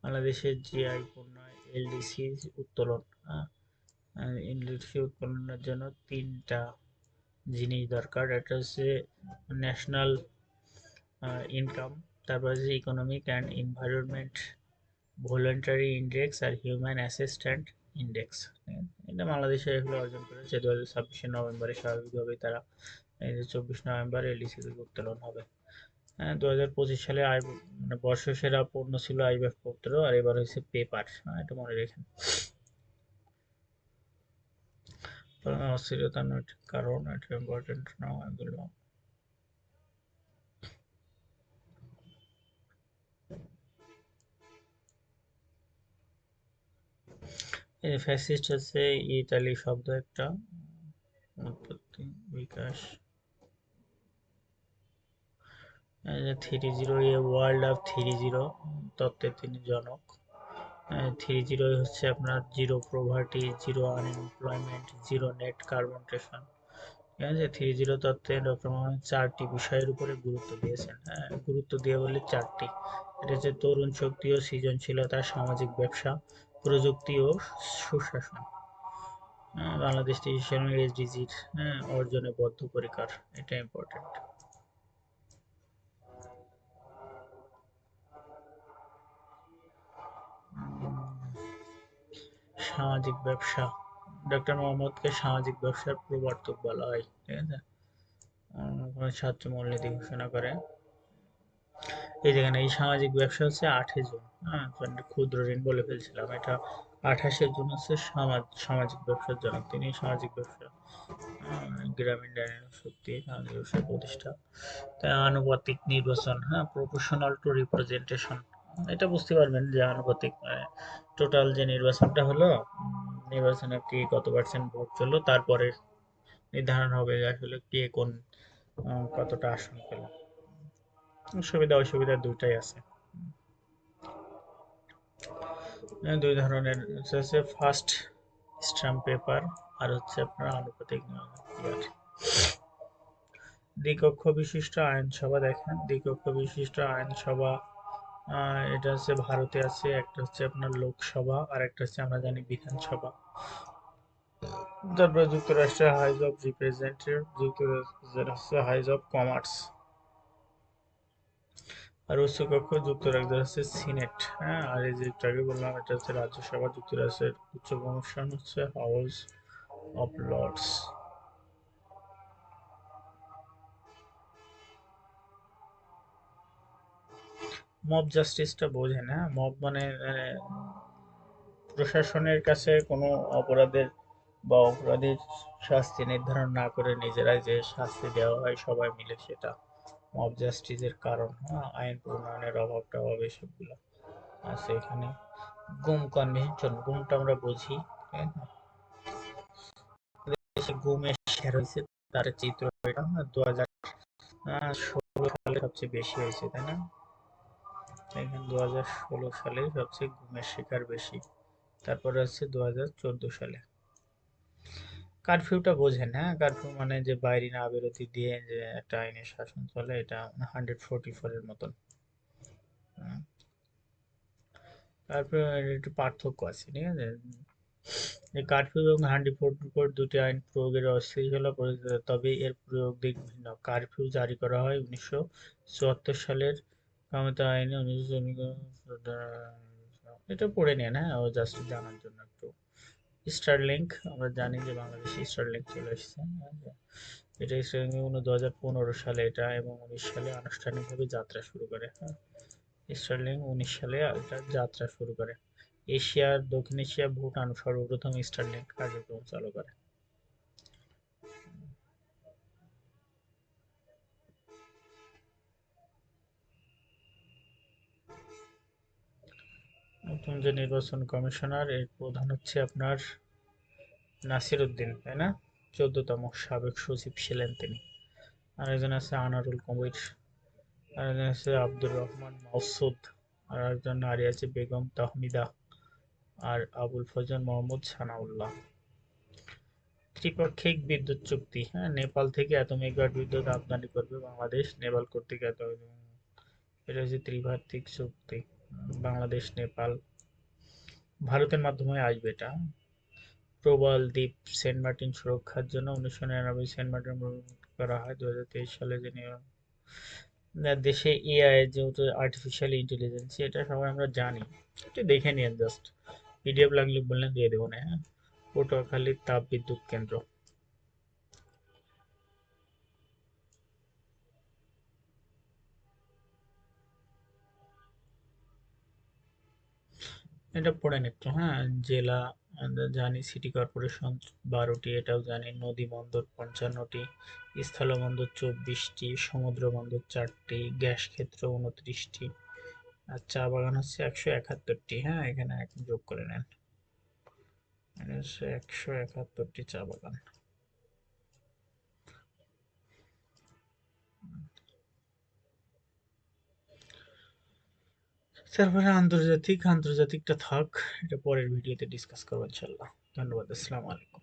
বাংলাদেশের জিআই পণ্য এলডিসি উত্তোলন, হ্যাঁ, ইলিটারেসি উৎপাদনের জন্য তিনটা জিনিস দরকার। একটা হচ্ছে ন্যাশনাল ইনকাম, তারপর হচ্ছে economic and environment voluntary index আর হিউম্যান অ্যাসিস্ট্যান্ট ইন্ডেক্স। এটা বাংলাদেশে এগুলো অর্জন করেছে 2026 নভেম্বরে। স্বাভাবিকভাবেই তারা এই যে 24 নভেম্বর এলডিসিতে উত্তোলন হবে। হ্যাঁ, 2025 সালে মানে বর্ষসেরা পণ্য ছিল আইবিএফ পত্র, আর এবার হচ্ছে পেপার। এটা মনে রেখেন। অস্থিরতা নৈতিক কারণ, এটা ইম্পর্টেন্ট না এগুলো। এই ফ্যাসিস্ট হচ্ছে ইতালি শব্দ একটা, উৎপত্তি বিকাশ। 30 এ ওয়ার্ল্ড অফ 30 তত্ত্বের তিনি জনক। 30 হচ্ছে আপনার zero poverty, zero unemployment, zero net carbon emission. ঠিক আছে, 30 তত্ত্বে ডক্টর মোহাম্মদ চারটি বিষয়ের উপরে গুরুত্ব দিয়েছেন। হ্যাঁ, গুরুত্ব দিয়ে বলে চারটি। এটা হচ্ছে তরুণ শক্তি ও সৃজনশীলতা, সামাজিক ব্যবসা, প্রযুক্তি ও সুশাসন। বাংলাদেশ 30 সালের এসডিজির অর্জনে বদ্ধপরিকর, এটা ইম্পর্টেন্ট। সামাজিক ব্যবসা, ডক্টর মোহাম্মদকে সামাজিক ব্যবসার প্রবর্তক বলা হয়। ঠিক আছে, ছাত্র মূলনীতি ঘোষণা করে। এই যেখানে এই সামাজিক ব্যবসা হচ্ছে 8 জুন। হ্যাঁ, ক্ষুদ্র ঋণ বলে ফেলছিলাম, এটা 28 জুন হচ্ছে সামাজিক ব্যবসার জনক। তিনি সামাজিক ব্যবসা গ্রামীণ ডাইনামিক শক্তি সামাজিক ব্যবসার প্রতিষ্ঠা। তাই আনুপাতিক নির্বাচন, হ্যাঁ, প্রপোর্শনাল টু রিপ্রেজেন্টেশন। এটা বুঝতে পারবেন যে আনুপাতিক টোটাল যে নির্বাচনটা হলো, নির্বাচনে কি কত পার্সেন্ট ভোট চললো, তারপরে নির্ধারণ হবে যে আসলে কে কোন কতটা আসন পেল। সুবিধা অসুবিধা দুইটাই আছে। দুই ধরনের হচ্ছে ফার্স্ট স্ট্যাম্প পেপার আর হচ্ছে আপনার আনুপাতিক ইয়ার। দ্বিকক্ষ বিশিষ্ট আইনসভা, দেখেন দ্বিকক্ষ বিশিষ্ট আইনসভা এটা হচ্ছে ভারতে আছে। একটা হচ্ছে আপনার লোকসভা আর একটা হচ্ছে আমরা জানি বিধানসভা। তারপরে যুক্তরাষ্ট্রের হাউস অফ রিপ্রেজেন্টেটিভ, যুক্তরাষ্ট্রের হচ্ছে হাউস অফ কমার্স। আর উচ্চকক্ষ যুক্তরাজ্যের হচ্ছে সিনেট। হ্যাঁ, আর এই যে একটু আগে বললাম এটা হচ্ছে রাজ্যসভা। যুক্তরাষ্ট্রের উচ্চ কমিশন হচ্ছে হাউস অফ লর্ডস। মব জাস্টিসটা বোঝেন? হ্যাঁ, মব মানে প্রশাসনের কাছে কোনো অপরাধের বা অপরাধীর শাস্তি নির্ধারণ না করে নিজেরাই যে শাস্তি দেওয়া হয় সবাই মিলে, সেটা মব জাস্টিসের কারণ। হ্যাঁ, আইন প্রণয়নের অভাবটা হবে, সবগুলো আছে এখানে। গুম কনভেনশন, গুমটা আমরা বুঝি, তাই না? দেশে গুমের শের হয়েছে, তার চিত্র এটা 2016 সালে সবচেয়ে বেশি হয়েছে, তাই না? এখানে 2016 সালে সবচেয়ে গুমের শিকার বেশি। তারপরে হচ্ছে 2014 সালে। কারফিউটা বোঝেন? হ্যাঁ, কারফিউ মানে যে বাইরে না বেরোতে দিয়ে যে একটা আইনের শাসন চলে, এটা 144 এর মতন। হুম, তারপরে একটু পার্থক্য আছে, ঠিক আছে। এই কারফিউ এবং 144 দুটি আইন প্রয়োগের অস্থিতিশীল পরিস্থিতি, তবে এর প্রয়োগ দিক ভিন্ন। কারফিউ জারি করা হয় 1974 সালের ক্ষমতা আইনে। 19 এটা পড়ে নেন, হ্যাঁ, ও জাস্ট জানার জন্য একটু। স্টারলিংক, আমরা জানি যে বাংলাদেশে স্টারলিংক চলে এসেছে। এটা স্টারলিংক 2015 সালে এটা, এবং 19 সালে আনুষ্ঠানিকভাবে যাত্রা শুরু করে। হ্যাঁ, স্টারলিংক 19 সালে এটা যাত্রা শুরু করে। এশিয়ার দক্ষিণ এশিয়া ভুটান সর্বপ্রথম স্টারলিংক কার্যক্রম চালু করে। নতুন যে নির্বাচন কমিশনার, এর প্রধান হচ্ছে আপনার নাসির উদ্দিন, তাই না? 14তম সাবেক সচিব ছিলেন তিনি। আর একজন আছে আনারুল কবির, আর একজন আছে আব্দুর রহমান মাসুদ, আর একজন নারী আছে বেগম তাহমিদা, আর আবুল ফজল মোহাম্মদ সানাউল্লাহ। ত্রিপাক্ষিক বিদ্যুৎ চুক্তি, হ্যাঁ, নেপাল থেকে এত মেগাওয়াট বিদ্যুৎ আমদানি করবে বাংলাদেশ, নেপাল কর্তৃক এত। এটা হচ্ছে ত্রিপাক্ষিক চুক্তি, বাংলাদেশ নেপাল ভারতের মাধ্যমে আসবে এটা। প্রবাল দ্বীপ সেন্ট মার্টিন সুরক্ষার জন্য 1999 সেন্ট মার্টিন ভ্রমণ করা হয়। 2023 সালে যিনি দেশে এআই যেহেতু আর্টিফিশিয়াল ইন্টেলিজেন্স এটা সবাই আমরা জানি, একটু দেখে নিন জাস্ট, পিডিএফ লাগলে বললেন দিয়ে দেবো না, হ্যাঁ। পটুয়াখালী তাপ বিদ্যুৎ কেন্দ্র, এটা পড়েন একটু, হ্যাঁ। জেলা আমরা জানি, সিটি কর্পোরেশন 12টি, এটাও জানি। নদী বন্দর 55টি, স্থলবন্দর 24টি, সমুদ্র বন্দর 4টি, গ্যাস ক্ষেত্র 29টি, আর চা বাগান হচ্ছে 171টি, হ্যাঁ, এখানে এক যোগ করে নেন, এটা হচ্ছে 171টি চা বাগান। তারপরে আন্তর্জাতিকটা থাক, এটা পরের ভিডিওতে ডিসকাস করবো ইনশাল্লাহ। ধন্যবাদ, আসসালামু আলাইকুম।